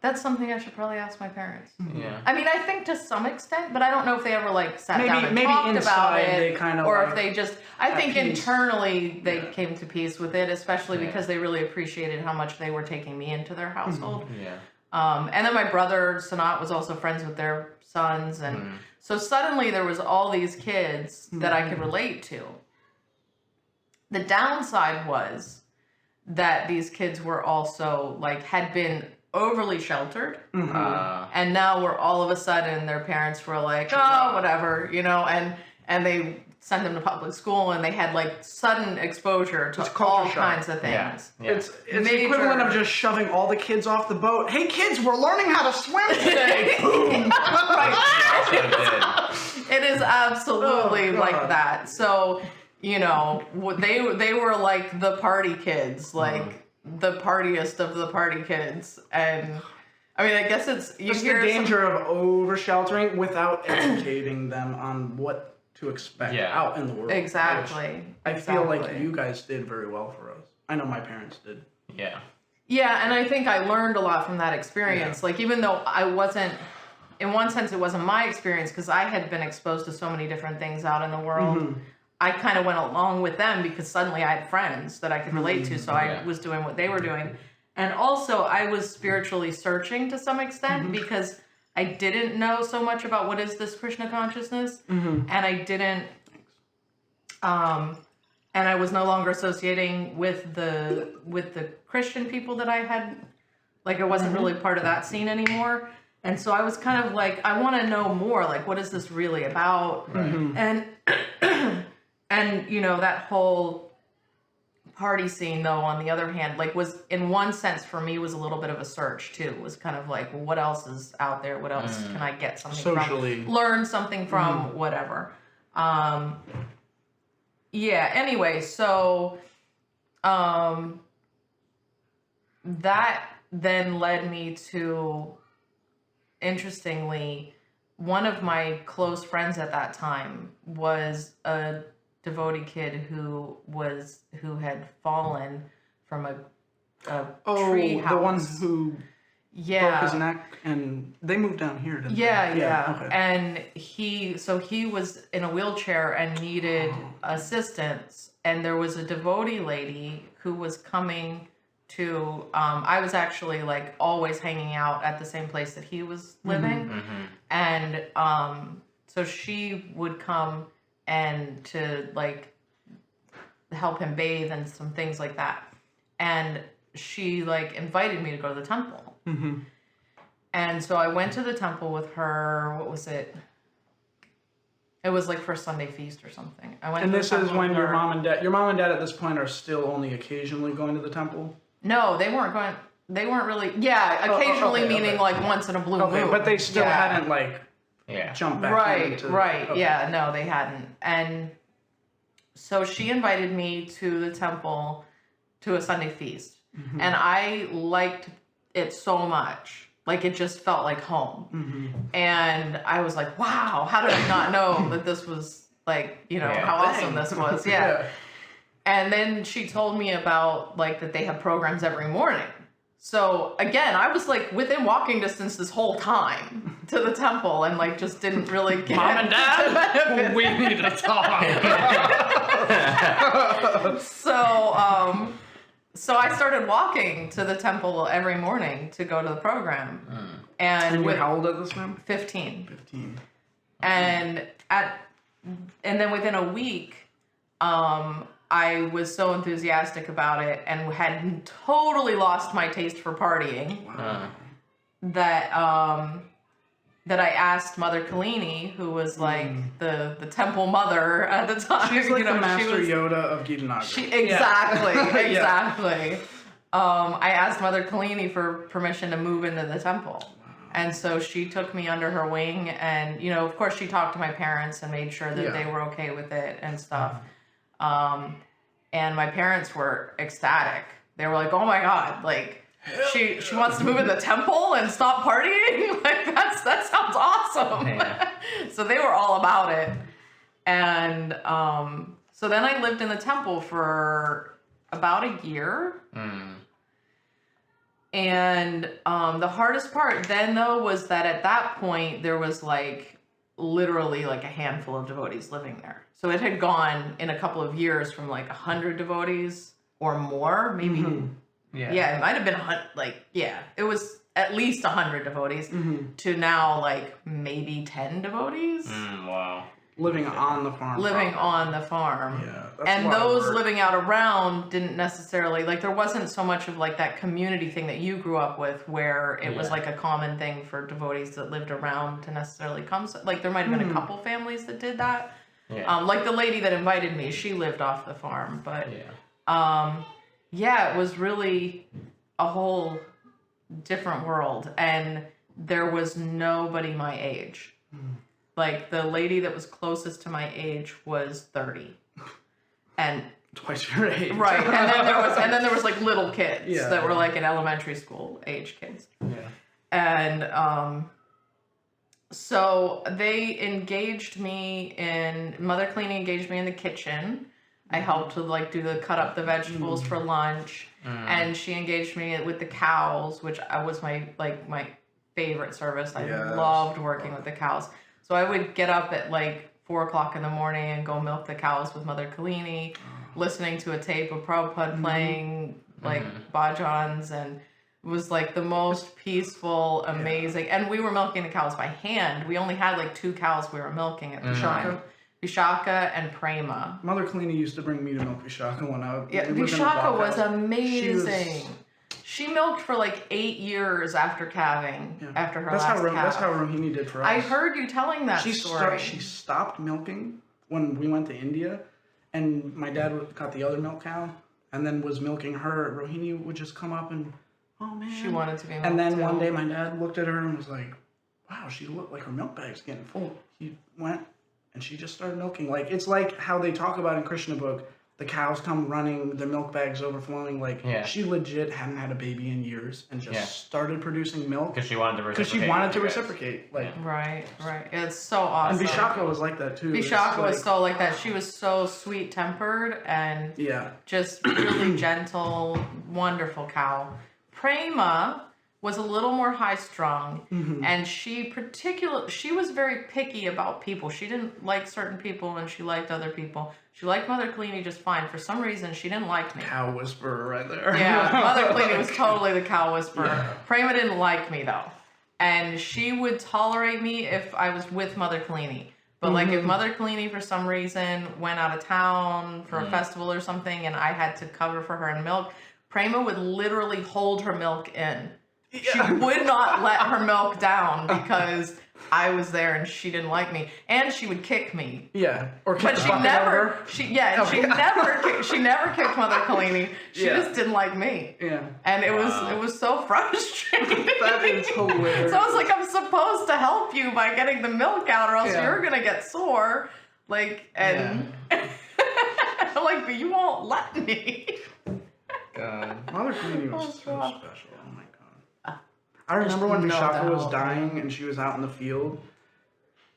That's something I should probably ask my parents. Yeah. I mean, I think to some extent, but I don't know if they ever like sat Maybe- down and maybe talked about inside it, they kind of, or like, if they just. I at think peace. internally they came to peace with it, especially because they really appreciated how much they were taking me into their household. Yeah. And then my brother Sanat was also friends with their sons, and so suddenly there was all these kids that I could relate to. The downside was that these kids were also like had been overly sheltered, and now we're all of a sudden their parents were like, oh, whatever, and they sent them to public school, and they had like sudden exposure to all kinds of things. Yeah. It's the equivalent of just shoving all the kids off the boat. Hey kids, we're learning how to swim today. Boom. It is absolutely like that. So, they were like the party kids, like the partiest of the party kids. And I mean, I guess it's Just the danger of over sheltering without educating them on what to expect out in the world. Exactly. I feel like you guys did very well for us. I know my parents did. Yeah. Yeah, and I think I learned a lot from that experience. Yeah. Like, even though I wasn't in one sense, it wasn't my experience because I had been exposed to so many different things out in the world. I kind of went along with them because suddenly I had friends that I could relate to, so I was doing what they were doing. And also, I was spiritually searching to some extent because I didn't know so much about what is this Krishna consciousness, and I didn't, and I was no longer associating with the Christian people that I had, like I wasn't really part of that scene anymore. And so I was kind of like, I want to know more, like, what is this really about? And, and, you know, that whole party scene, though, on the other hand, like, was, in one sense, for me, was a little bit of a search, too. It was kind of like, well, what else is out there? What else can I get something Socially. from? Learn something from, whatever. Yeah, anyway, so, that then led me to... Interestingly, one of my close friends at that time was a devotee kid who had fallen from a tree house. The one who broke his neck, and they moved down here, didn't they? Yeah. Okay. And he was in a wheelchair and needed assistance, and there was a devotee lady who was coming to, I was actually like always hanging out at the same place that he was living. And so she would come and to like help him bathe and some things like that. And she like invited me to go to the temple. And so I went to the temple with her. What was it? It was like for Sunday feast or something. I went. And to this the temple is when with your her. mom and dad at this point are still only occasionally going to the temple? No, they weren't going. They weren't really. Yeah, occasionally, meaning like once in a blue moon. But they still hadn't like Yeah. jumped back Right. into... Yeah, no, they hadn't. And so she invited me to the temple to a Sunday feast. And I liked it so much. Like, it just felt like home. And I was like, wow, how did I not know that this was, like, you know, how awesome this was. Yeah. And then she told me about, like, that they have programs every morning. So, again, I was, like, within walking distance this whole time to the temple and, like, just didn't really get... Mom and Dad, we need to talk. So I started walking to the temple every morning to go to the program. And you're how old at this time? 15. 15. And then within a week, I was so enthusiastic about it and had totally lost my taste for partying that I asked Mother Kalini, who was like the temple mother at the time. She's like the Master she was, Yoda of Gita Nagar. Exactly. I asked Mother Kalini for permission to move into the temple. And so she took me under her wing, and, you know, of course she talked to my parents and made sure that they were okay with it and stuff. And my parents were ecstatic. They were like, oh my God, like, she wants to move in the temple and stop partying? Like, that sounds awesome. Yeah. So they were all about it. And so then I lived in the temple for about a year. And the hardest part then, though, was that at that point there was like literally like a handful of devotees living there. So it had gone in a couple of years from like 100 devotees or more, maybe. Yeah, it might have been it was at least 100 devotees to now like maybe 10 devotees. Wow. Living on the farm. On the farm. Yeah. And those living out around didn't necessarily, like, there wasn't so much of like that community thing that you grew up with where it was like a common thing for devotees that lived around to necessarily come. Like, there might have been a couple families that did that. Yeah. Like the lady that invited me, she lived off the farm. But it was really a whole different world. And there was nobody my age. Like, the lady that was closest to my age was 30. And twice your age. Right. And then there was like little kids that were like in elementary school age kids. Yeah. And so they engaged me Mother Cleaning engaged me in the kitchen. I helped to like cut up the vegetables for lunch. And she engaged me with the cows, which was my favorite service. I Yes. loved working with the cows. So I would get up at like 4 o'clock in the morning and go milk the cows with Mother Kalini, listening to a tape of Prabhupada playing like bhajans, and it was like the most peaceful, amazing. And we were milking the cows by hand. We only had like 2 cows we were milking at the time. Vishaka and Prema. Mother Kalini used to bring me to milk Vishaka when I Yeah, we lived in a Vishaka was blockhouse. amazing. She milked for like 8 years after calving, after her That's last calf. That's how Rohini did for us. I heard you telling that story. She stopped milking when we went to India, and my dad got the other milk cow, and then was milking her. Rohini would just come up and, oh man. She wanted to be milked And then too. one day my dad looked at her and was like, wow, she looked like her milk bag's getting full. He went and she just started milking. Like, it's like how they talk about in Krishna book, the cows come running, the milk bag's overflowing. Like, she legit hadn't had a baby in years and just started producing milk. Because she wanted to reciprocate. Because she wanted to reciprocate. Like, Right. It's so awesome. and Vishaka was like that too. Vishaka was so like that. She was so sweet-tempered and just really gentle, wonderful cow. Prema was a little more high-strung, and she was very picky about people. She didn't like certain people, and she liked other people. She liked Mother Kalini just fine. For some reason, she didn't like me. Cow whisperer right there. Yeah, Mother Kalini was totally the cow whisperer. Yeah. Prema didn't like me, though. And she would tolerate me if I was with Mother Kalini. But, like, if Mother Kalini, for some reason, went out of town for a festival or something, and I had to cover for her and milk, Prema would literally hold her milk in. She would not let her milk down because I was there and she didn't like me, and she would kick me. Yeah, or kick But the she bucket never, over. she never kicked Mother Kalini. She just didn't like me. Yeah, And it was so frustrating. that is hilarious. So I was like, I'm supposed to help you by getting the milk out, or else you're gonna get sore. Like, and I'm like, but you won't let me. God. Mother Kalini was so God. special. Oh my god. I remember when no Vishaka was doubt. dying and she was out in the field.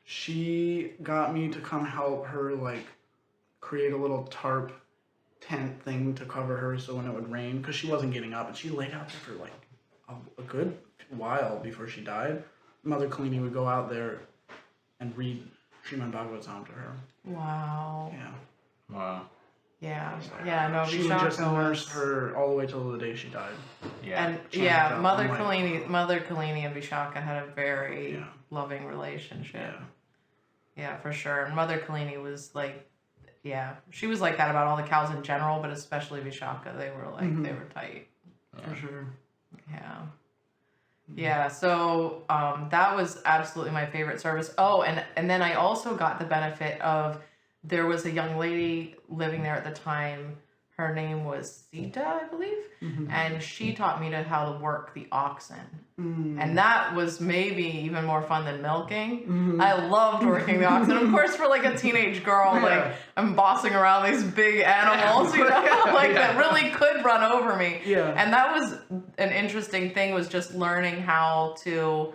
She got me to come help her like create a little tarp tent thing to cover her so when it would rain, because she wasn't getting up and she laid out there for like a good while before she died. Mother Kalini would go out there and read Srimad Bhagavatam to her. Wow. Yeah. Wow. Yeah. No, She would just Vishaka nurse was. her all the way till the day she died. Yeah. And She had Mother that, Kalini and Vishaka had a very Yeah. loving relationship. Yeah. Yeah, for sure. And Mother Kalini was like, she was like that about all the cows in general, but especially Vishaka. They were like, they were tight. For sure. Yeah. Yeah, so that was absolutely my favorite service. Oh, and then I also got the benefit of, there was a young lady living there at the time. Her name was Sita, I believe. And she taught me how to work the oxen. And that was maybe even more fun than milking. I loved working the oxen. Of course, for like a teenage girl, like I'm bossing around these big animals, you know, that really could run over me. Yeah. And that was an interesting thing, was just learning how to,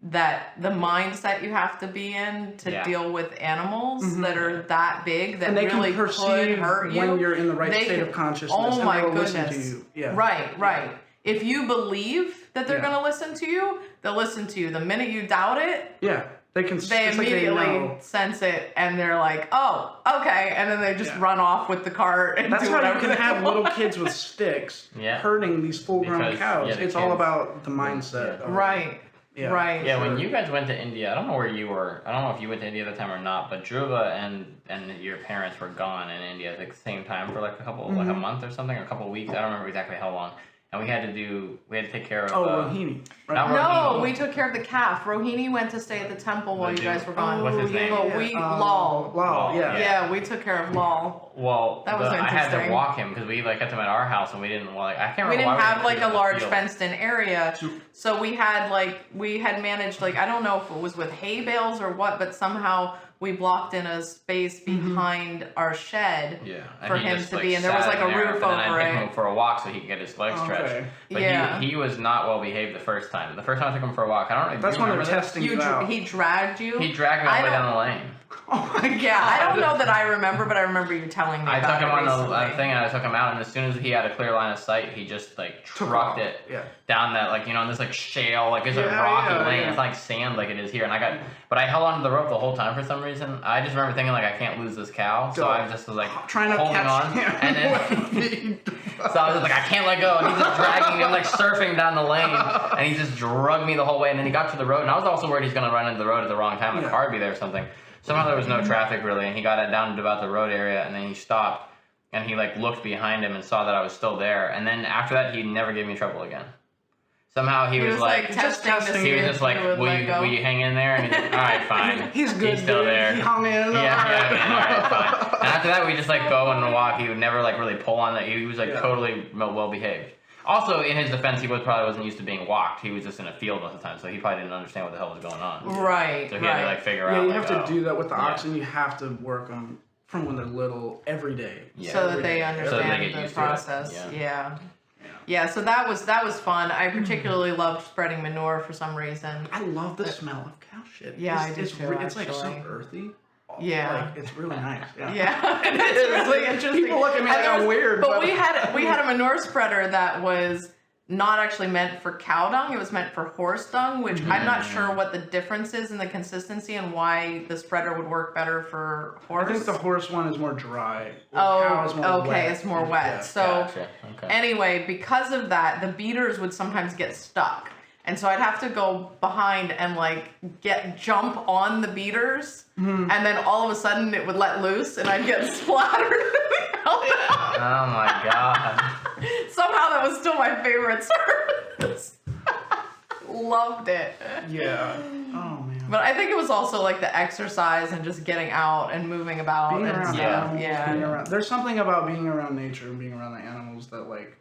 the mindset you have to be in to deal with animals that are that big, that And they really can perceive could hurt you. when you're in the right They state can- of consciousness. Oh and my they'll goodness. listen to you. Yeah. Right. If you believe that they're going to listen to you, they'll listen to you. The minute you doubt it, Yeah. They can. they it's like immediately know. sense it, and they're like, "Oh, okay," and then they just run off with the cart and That's do how you whatever can they have want. little kids with sticks herding these full-grown Because, cows. the It's all kids- about the mindset. of- Right. Yeah. Right. Yeah, when you guys went to India, I don't know where you were. I don't know if you went to India at the time or not, but Dhruva and your parents were gone in India at the same time for like like a month or something, or a couple of weeks. I don't remember exactly how long. And we had to take care of. Rohini. Right? Not No, Rohini. we took care of the calf. Rohini went to stay at the temple while you guys were gone. What's his name? But Lal. Lal, yeah. Yeah, we took care of Lal. Well, That was I had to interesting. walk him because we like got him at our house and we didn't I can't remember. We didn't why have didn't like do a it in the large field. fenced-in area, so we had managed, like, I don't know if it was with hay bales or what, but somehow we blocked in a space behind our shed for he him just, to be, and there was sat like a in there, roof but then over I took it. him for a walk so he could get his legs stretched. Okay. But Yeah. he was not well behaved the first time. The first time I took him for a walk, I don't know. That's do you when they're remember that? testing you out. He dragged you. He dragged me all I the way don't- down the lane. Oh my god. Yeah, I don't know that I remember, but I remember you telling me I about took him it on recently. the thing, and I took him out, and as soon as he had a clear line of sight, he just like trucked it down that, like, you know, in this like shale, like it's a rocky lane. It's not like sand like it is here, and but I held onto the rope the whole time for some reason. I just remember thinking like I can't lose this cow, so I just was like trying to holding catch on, him. and then so I was just like I can't let go, and he's just dragging me. I'm like surfing down the lane, and he just dragged me the whole way, and then he got to the road, and I was also worried he's gonna run into the road at the wrong time, a car would be there or something. Somehow there was no traffic really, and he got down to about the road area, and then he stopped, and he like looked behind him and saw that I was still there, and then after that he never gave me trouble again. Somehow he was like testing. He was just like, will you hang in there? And he's like, all right, fine. He's good. He's still there. He hung in. Yeah, all right, fine. And after that we just like go and walk. He would never like really pull on that. He was like totally well behaved. Also, in his defense, he probably wasn't used to being walked. He was just in a field most of the time, so he probably didn't understand what the hell was going on. Right. So he had to like figure out. Yeah, you like, have to do that with the oxen. You have to work them from when they're little every day. Yeah. So that they understand so they get the used process. To it. Yeah, so that was fun. I particularly loved spreading manure for some reason. I love the smell of cow shit. Yeah, I do too, It's like so actually. earthy. Yeah. Like, it's really nice. Yeah. Yeah, it's really interesting. People look at me like I'm weird. But we had a manure spreader that was not actually meant for cow dung. It was meant for horse dung, which I'm not sure what the difference is in the consistency and why the spreader would work better for horse. I think the horse one is more dry. Cow is more wet. It's more wet. Yeah. So Gotcha. Okay. anyway, because of that, the beaters would sometimes get stuck. And so I'd have to go behind and like jump on the beaters, and then all of a sudden it would let loose, and I'd get splattered. Oh my god. Somehow that was still my favorite service. Loved it. Yeah. Oh man. But I think it was also like the exercise and just getting out and moving about Being and around stuff. animals, Yeah. being around, there's something about being around nature and being around the animals that like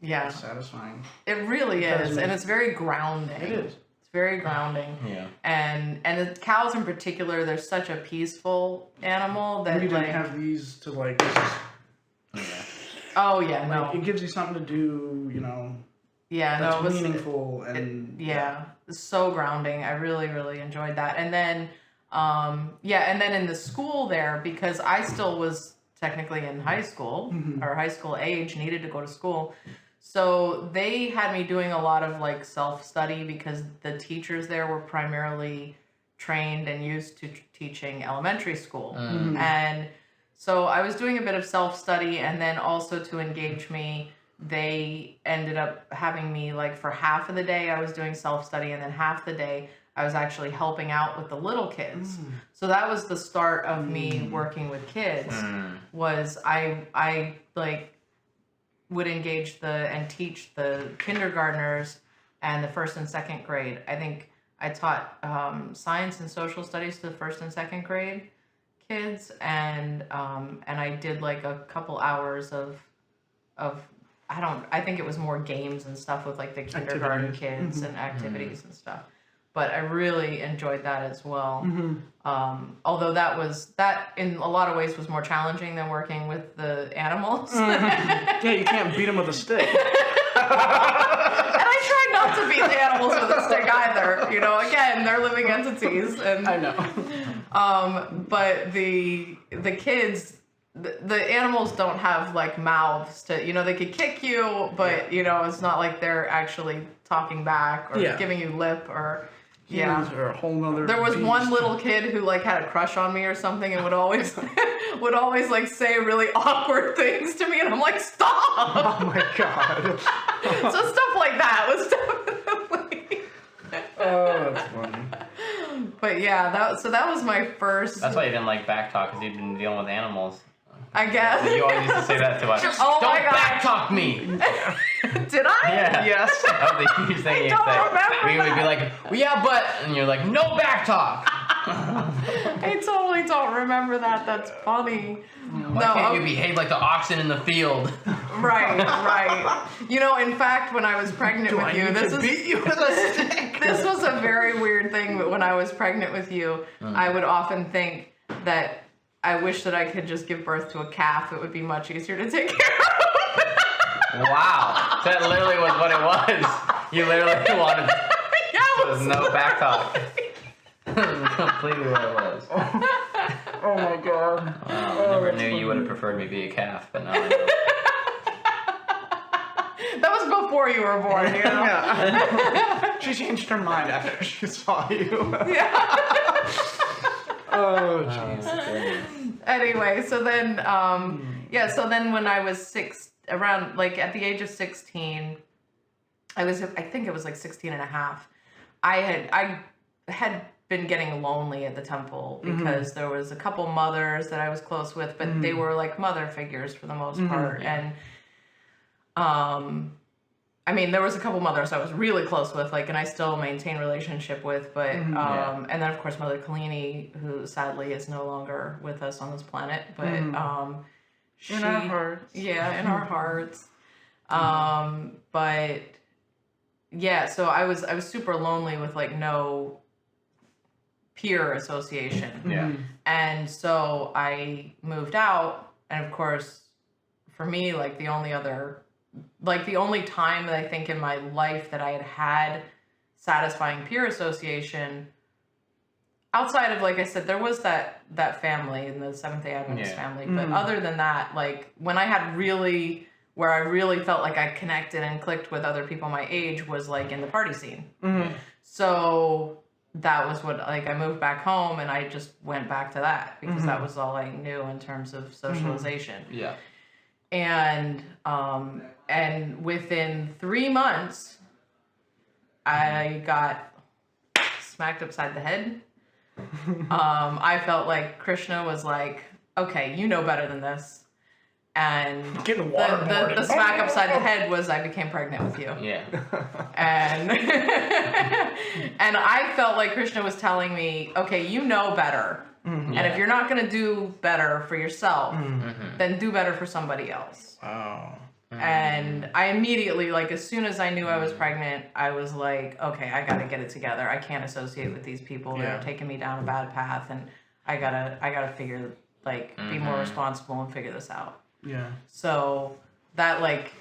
is satisfying. It really is, and it's very grounding. It is. It's very grounding. Yeah. And the cows in particular, they're such a peaceful animal that We didn't like have these to like. Yeah. oh yeah, Like, no. it gives you something to do, you know. Yeah, That's no, it was meaningful and it's so grounding. I really, really enjoyed that. And then, and then in the school there, because I still was technically in high school or high school age, needed to go to school. So they had me doing a lot of like self-study because the teachers there were primarily trained and used to teaching elementary school. And so I was doing a bit of self-study, and then also to engage me, they ended up having me like for half of the day I was doing self-study, and then half the day I was actually helping out with the little kids. So that was the start of me working with kids. Was I like would engage and teach the kindergartners and the first and second grade. I think I taught science and social studies to the first and second grade kids, and I did like a couple hours of I think it was more games and stuff with like the kindergarten kids and activities and stuff. But I really enjoyed that as well. Although that in a lot of ways was more challenging than working with the animals. Yeah, you can't beat them with a stick. And I try not to beat the animals with a stick either. You know, again, they're living entities. And I know. but the kids, the animals don't have like mouths to, you know, they could kick you, but you know, it's not like they're actually talking back or giving you lip or. Humans are a whole nother There was beast. one little kid who like had a crush on me or something and would always like say really awkward things to me, and I'm like, stop. Oh my god. So stuff like that was definitely. Oh, that's funny. But yeah, that was my first. That's why you didn't like back talk, because you've been dealing with animals. I guess. You always used to say that to us. Oh Don't my God. back talk me. Did I? Yeah. Yes. That was the huge thing you'd don't say. remember We would be like, well, yeah, but, and you're like, no back talk. I totally don't remember that. That's funny. Why can't you behave like the oxen in the field? Right. You know, in fact, when I was pregnant with you, this is beat you with a stick. this was a very weird thing. But when I was pregnant with you, I would often think that I wish that I could just give birth to a calf. It would be much easier to take care of. Wow. That literally was what it was. You literally wanted Yeah, there was no back talk. completely what it was. Oh my god. Wow, I never knew you would have preferred me be a calf, but now I know. That was before you were born, you know? Yeah. She changed her mind after she saw you. Yeah. Oh, jeez. Anyway, so then, so then when I was around, like, at the age of 16, I think it was like 16 and a half, I had been getting lonely at the temple because there was a couple mothers that I was close with, but they were like mother figures for the most part. And, I mean, there was a couple mothers I was really close with, like, and I still maintain relationship with, but, and then of course Mother Kalini, who sadly is no longer with us on this planet, but, she, in our hearts. Yeah, in our hearts. But yeah, so I was super lonely with like no peer association. Yeah. And so I moved out, and of course, for me, like the only time that I think in my life that I had satisfying peer association, outside of, like I said, there was that family in the Seventh-day Adventist family, but other than that, like when I had where I really felt like I connected and clicked with other people my age was like in the party scene. So that was what, like, I moved back home and I just went back to that because that was all I knew in terms of socialization. Yeah. And within 3 months, I got smacked upside the head. I felt like Krishna was like, okay, you know better than this. And the smack upside the head was I became pregnant with you. Yeah. And and I felt like Krishna was telling me, okay, you know better. And if you're not going to do better for yourself, then do better for somebody else. Wow. And I immediately, like, as soon as I knew I was pregnant, I was like, okay, I got to get it together. I can't associate with these people that are taking me down a bad path, and I gotta figure, like, be more responsible and figure this out. Yeah. So that, like,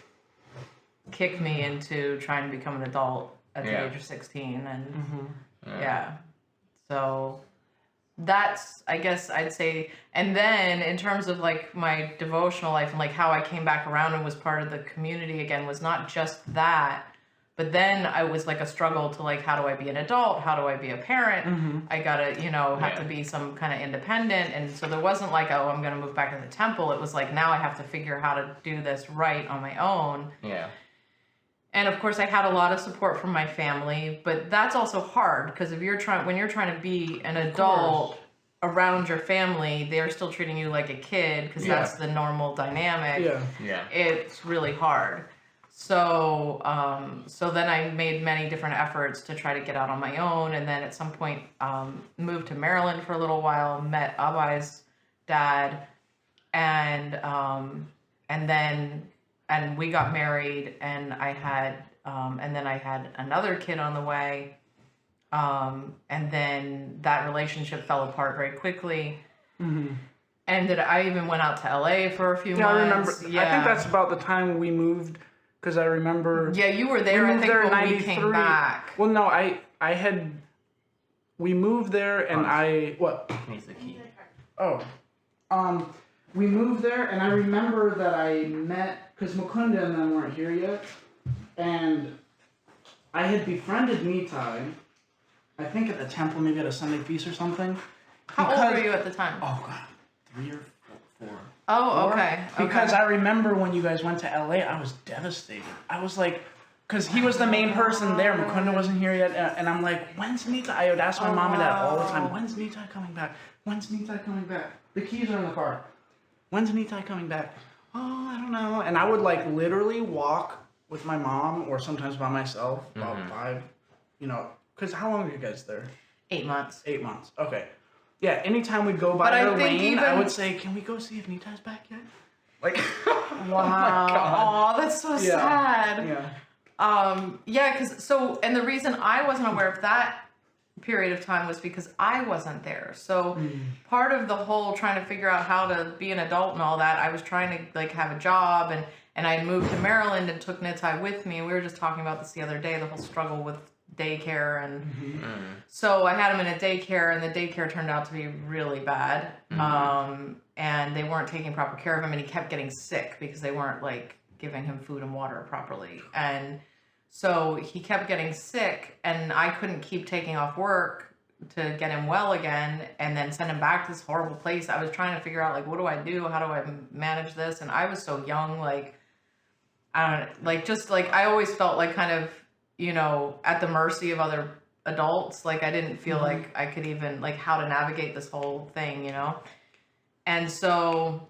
kicked me into trying to become an adult at the age of 16, and so that's, I guess I'd say. And then in terms of like my devotional life and like how I came back around and was part of the community again was not just that, but then I was like a struggle to like, how do I be an adult? How do I be a parent? I gotta, have to be some kind of independent. And so there wasn't like, oh, I'm gonna move back to the temple. It was like, now I have to figure how to do this right on my own. Yeah. And of course I had a lot of support from my family, but that's also hard because if when you're trying to be an adult around your family, they're still treating you like a kid because that's the normal dynamic. Yeah. It's really hard. So, so then I made many different efforts to try to get out on my own. And then at some point, moved to Maryland for a little while, met Abai's dad, and we got married, and I had another kid on the way. And then that relationship fell apart very quickly. And I even went out to LA for a few months. I remember. Yeah. I think that's about the time we moved, because I remember. Yeah, you were there. I think when we came back. Well, no, we moved there, and what? Needs the key. Oh, we moved there, and I remember that I met, because Mukunda and them weren't here yet, and I had befriended Nitai, I think at the temple, maybe at a Sunday feast or something. How old were you at the time? Oh, God, 3 or 4. Oh, okay. Because I remember when you guys went to LA, I was devastated. I was like, because he was the main person there, Mukunda wasn't here yet, and I'm like, when's Nitai? I would ask my mom and dad all the time, when's Nitai coming back? When's Nitai coming back? The keys are in the car. When's Nitai coming back? Oh, I don't know. And I would like literally walk with my mom, or sometimes by myself, about 5, because how long were you guys there? 8 months. 8 months. Okay. Yeah. Anytime we'd go by their lane, I would say, "Can we go see if Nitai's back yet?" Like, wow. Oh, that's so sad. Yeah. Because and the reason I wasn't aware of that period of time was because I wasn't there. So part of the whole trying to figure out how to be an adult and all that, I was trying to like have a job, and I moved to Maryland and took Nitai with me. And we were just talking about this the other day, the whole struggle with daycare, and Mm-hmm. so I had him in a daycare, and the daycare turned out to be really bad. And they weren't taking proper care of him, and he kept getting sick because they weren't like giving him food and water properly. And so he kept getting sick, and I couldn't keep taking off work to get him well again and then send him back to this horrible place. I was trying to figure out, like, what do I do? How do I manage this? And I was so young, like, I don't know, like, just like, I always felt like kind of, you know, at the mercy of other adults. Like, I didn't feel like I could even, like, how to navigate this whole thing, you know? And so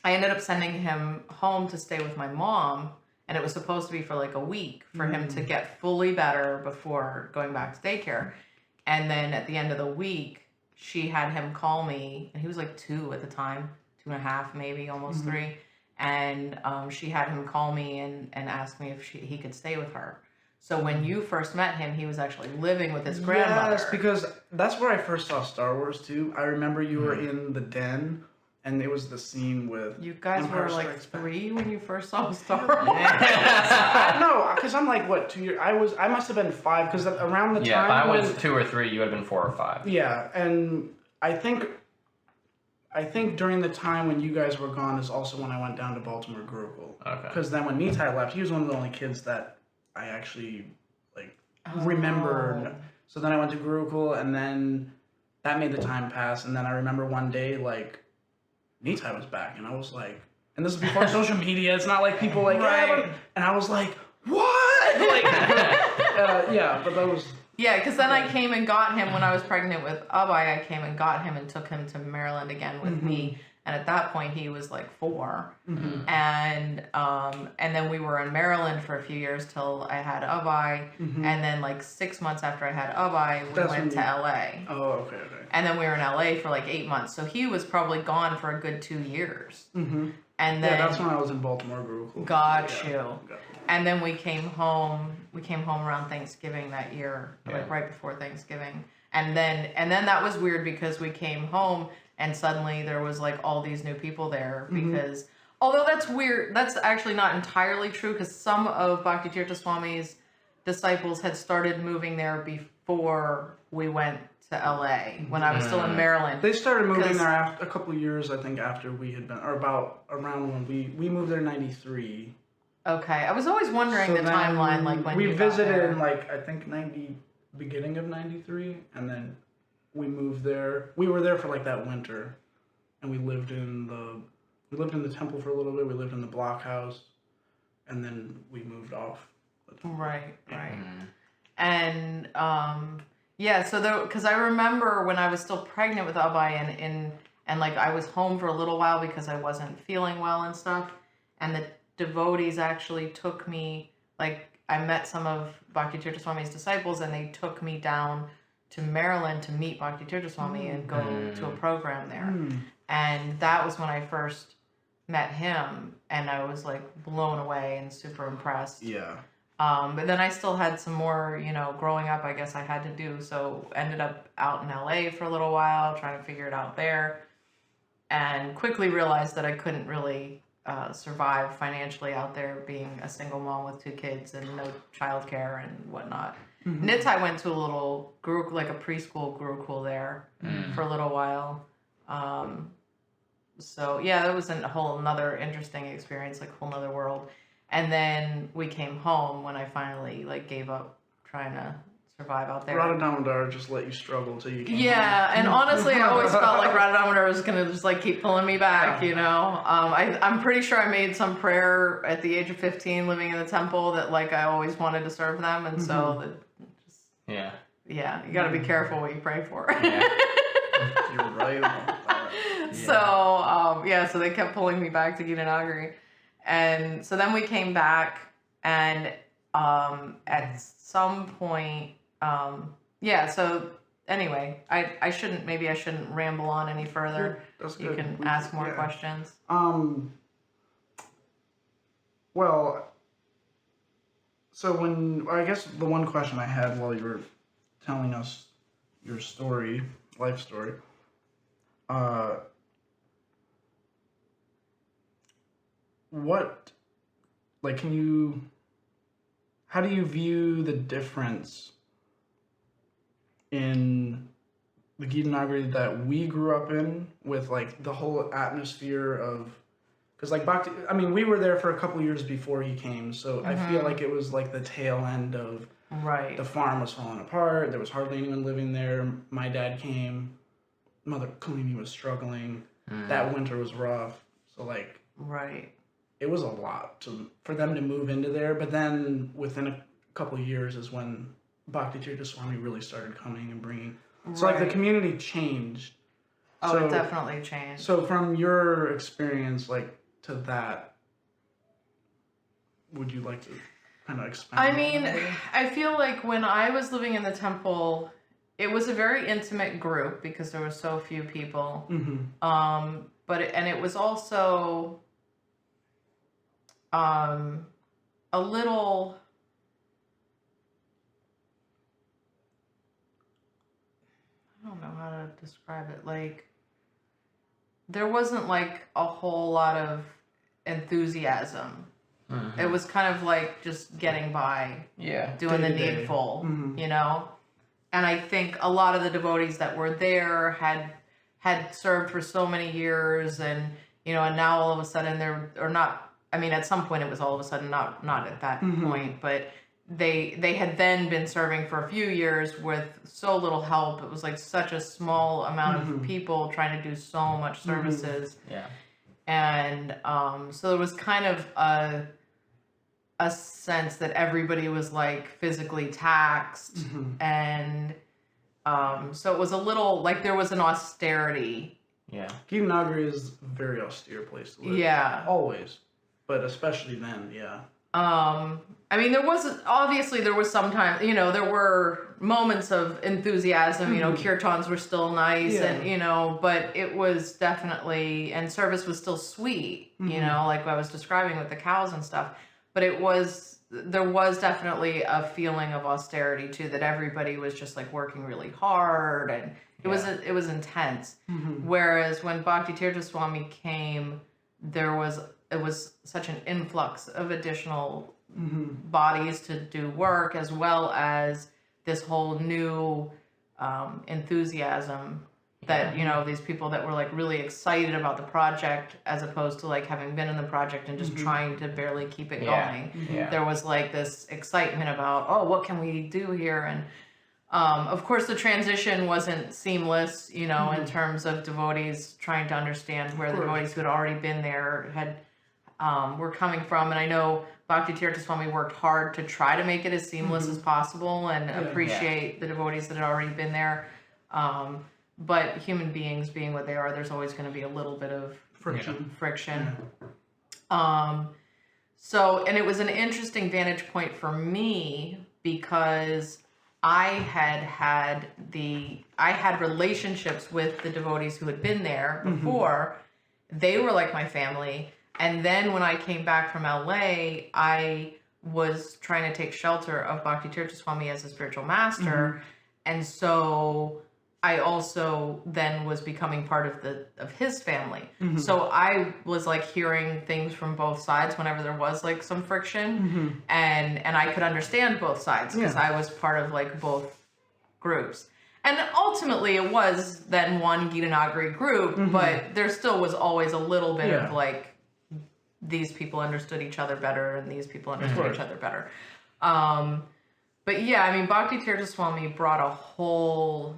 I ended up sending him home to stay with my mom, and it was supposed to be for like a week for him to get fully better before going back to daycare. And then at the end of the week, she had him call me, and he was like 2 at the time, 2.5, maybe almost 3. And she had him call me and ask me if he could stay with her. So when you first met him, he was actually living with his grandmother. Yes, because that's where I first saw Star Wars too. I remember you were in the den, and it was the scene with You guys Empire were like Strikes Back. 3 when you first saw Star Wars. No, because I'm like, what, 2 years? I must have been 5, because around the Yeah, time if I was when, 2 or 3, you would have been 4 or 5. yeah, and I think during the time when you guys were gone is also when I went down to Baltimore Gurukul. Okay. Because then when Nitai left, he was one of the only kids that I actually remembered. So then I went to Gurukul, and then that made the time pass. And then I remember one day, like, Nitai was back, and I was like, and this is before social media. It's not like people like, Right. and I was like, what? Like, yeah, but that was. Yeah, because then I came and got him when I was pregnant with Abai. I came and got him and took him to Maryland again with me. And at that point, he was like 4. And then we were in Maryland for a few years till I had Abai. And then like 6 months after I had Abai, we went to LA. Oh, okay. And then we were in LA for like 8 months. So he was probably gone for a good 2 years. And then that's when I was in Baltimore Gurukul. Got you. And then we came home. We came home around Thanksgiving that year, like right before Thanksgiving. And then that was weird because we came home and suddenly there was like all these new people there because, although that's weird, that's actually not entirely true because some of Bhakti Tirtha Swami's disciples had started moving there before we went to LA when I was still in Maryland. They started moving there after a couple of years, I think, after we had been, or about around when we moved there in '93. Okay, I was always wondering the timeline, like when we you got visited there. in like I think beginning of '93, and then we moved there. We were there for like that winter, and we lived in the temple for a little bit. We lived in the blockhouse, and then we moved off. Right. And yeah, so because I remember when I was still pregnant with Abai and like I was home for a little while because I wasn't feeling well and stuff, and the devotees actually took me, like I met some of Bhakti Tirtha Swami's disciples and they took me down to Maryland to meet Bhakti Tirtha Swami and go to a program there. And that was when I first met him and I was like blown away and super impressed. Yeah. But then I still had some more, growing up, I guess I had to do. So ended up out in LA for a little while, trying to figure it out there. And quickly realized that I couldn't really survive financially out there being a single mom with 2 kids and no childcare and whatnot. Nitai went to a little gurukul, like a preschool gurukul there for a little while. So yeah, that was a whole another interesting experience, like a whole nother world. And then we came home when I finally like gave up trying to survive out there. Radha Damodar just let you struggle till you came Yeah, and honestly, I always felt like Radha Damodar was gonna just like keep pulling me back, I'm pretty sure I made some prayer at the age of 15 living in the temple that like I always wanted to serve them, and so Yeah, you gotta be careful what you pray for. You're right about that. So they kept pulling me back to Gita Nagari. And so then we came back and at some point, so anyway, I shouldn't ramble on any further. That's You good. can ask more questions. Well, so I guess the one question I had while you were telling us your story, life story, what, like, how do you view the difference in the Gita Nagari that we grew up in with like the whole atmosphere of, because like Bhakti, I mean, we were there for a couple years before he came, so I feel like it was like the tail end of Right. the farm was falling apart. There was hardly anyone living there. My dad came. Mother Kalini was struggling. That winter was rough. So like, Right. it was a lot for them to move into there. But then within a couple of years is when Bhakti Tirtha Swami really started coming and bringing. So like the community changed. Oh, So- it definitely changed. So from your experience, like to that, would you like to kind of expand? I on mean, that a little? I feel like when I was living in the temple, it was a very intimate group because there were so few people. But it was also a little. I don't know how to describe it. Like, there wasn't like a whole lot of enthusiasm. It was kind of like just getting by, Yeah. doing the Day-to-day. needful, you know? And I think a lot of the devotees that were there had served for so many years, and, you know, and now all of a sudden at some point it was all of a sudden, not at that point, but they had then been serving for a few years with so little help. It was like such a small amount of people trying to do so much services. Yeah. And so there was kind of a sense that everybody was like physically taxed, and so it was a little like there was an austerity. Yeah. Gita Nagari is a very austere place to live. Yeah. Always. But especially then, yeah. I mean, there was sometimes, you know, there were moments of enthusiasm, you know, kirtans were still nice, and, you know, but it was definitely, and service was still sweet, you know, like I was describing with the cows and stuff, but there was definitely a feeling of austerity too, that everybody was just like working really hard, and it was intense. Whereas when Bhakti Tirtha Swami came, it was such an influx of additional bodies to do work, as well as this whole new enthusiasm that, you know, these people that were like really excited about the project, as opposed to like having been in the project and just trying to barely keep it going. There was like this excitement about, oh, what can we do here? And of course, the transition wasn't seamless, you know, in terms of devotees trying to understand where the devotees who had already been there were coming from. And I know Bhakti Tirtha Swami worked hard to try to make it as seamless as possible and appreciate the devotees that had already been there. But human beings being what they are, there's always going to be a little bit of friction. So, and it was an interesting vantage point for me because I had relationships with the devotees who had been there before. They were like my family. And then when I came back from LA, I was trying to take shelter of Bhakti Tirtha Swami as a spiritual master. And so I also then was becoming part of his family. So I was like hearing things from both sides whenever there was like some friction, and I could understand both sides because I was part of like both groups. And ultimately it was then one Gita Nagari group, but there still was always a little bit of like, these people understood each other better and these people understood each other better. But yeah, I mean, Bhakti Tirtha Swami brought a whole,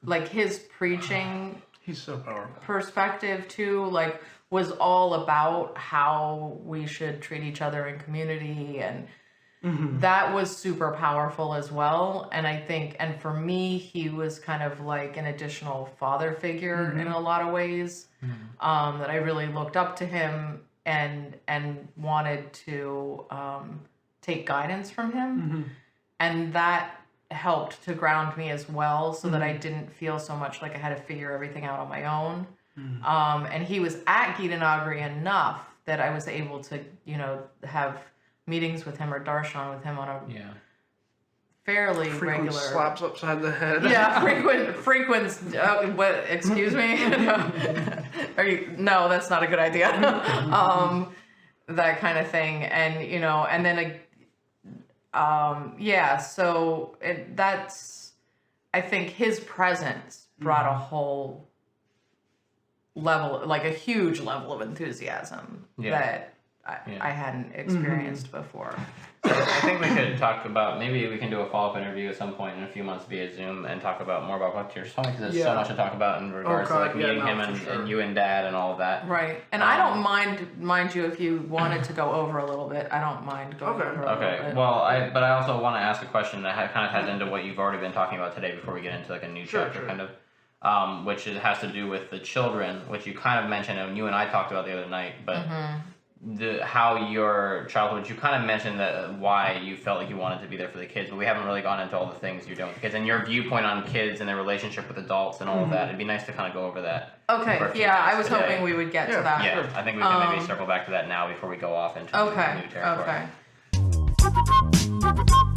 like his preaching He's so powerful. perspective too, like was all about how we should treat each other in community, and that was super powerful as well. And I think, and for me, he was kind of like an additional father figure in a lot of ways, that I really looked up to him and wanted to take guidance from him. And that helped to ground me as well, so that I didn't feel so much like I had to figure everything out on my own. And he was at Gita Nagari enough that I was able to, you know, have meetings with him or darshan with him on a fairly Frequent regular slaps upside the head. frequent what, excuse me? No, that's not a good idea. That kind of thing. And, you know, and then Yeah, so that's, I think his presence brought a whole level, like a huge level of enthusiasm that I hadn't experienced before. So I think we could talk about, maybe we can do a follow-up interview at some point in a few months via Zoom and talk about more about what you're talking, because there's so much to talk about in regards to like meeting him and you and Dad and all of that. Right. And I don't mind you if you wanted to go over a little bit. I don't mind going over a little bit. Okay. Well, but I also want to ask a question that kind of has into what you've already been talking about today before we get into like a new chapter kind of, which has to do with the children, which you kind of mentioned and you and I talked about the other night, but how your childhood, you kind of mentioned that why you felt like you wanted to be there for the kids, but we haven't really gone into all the things you're doing with the kids and your viewpoint on kids and their relationship with adults and all of that. It'd be nice to kind of go over that. Okay, yeah, I was hoping we would get to that. Yeah, I think we can maybe circle back to that now before we go off into new territory. Okay.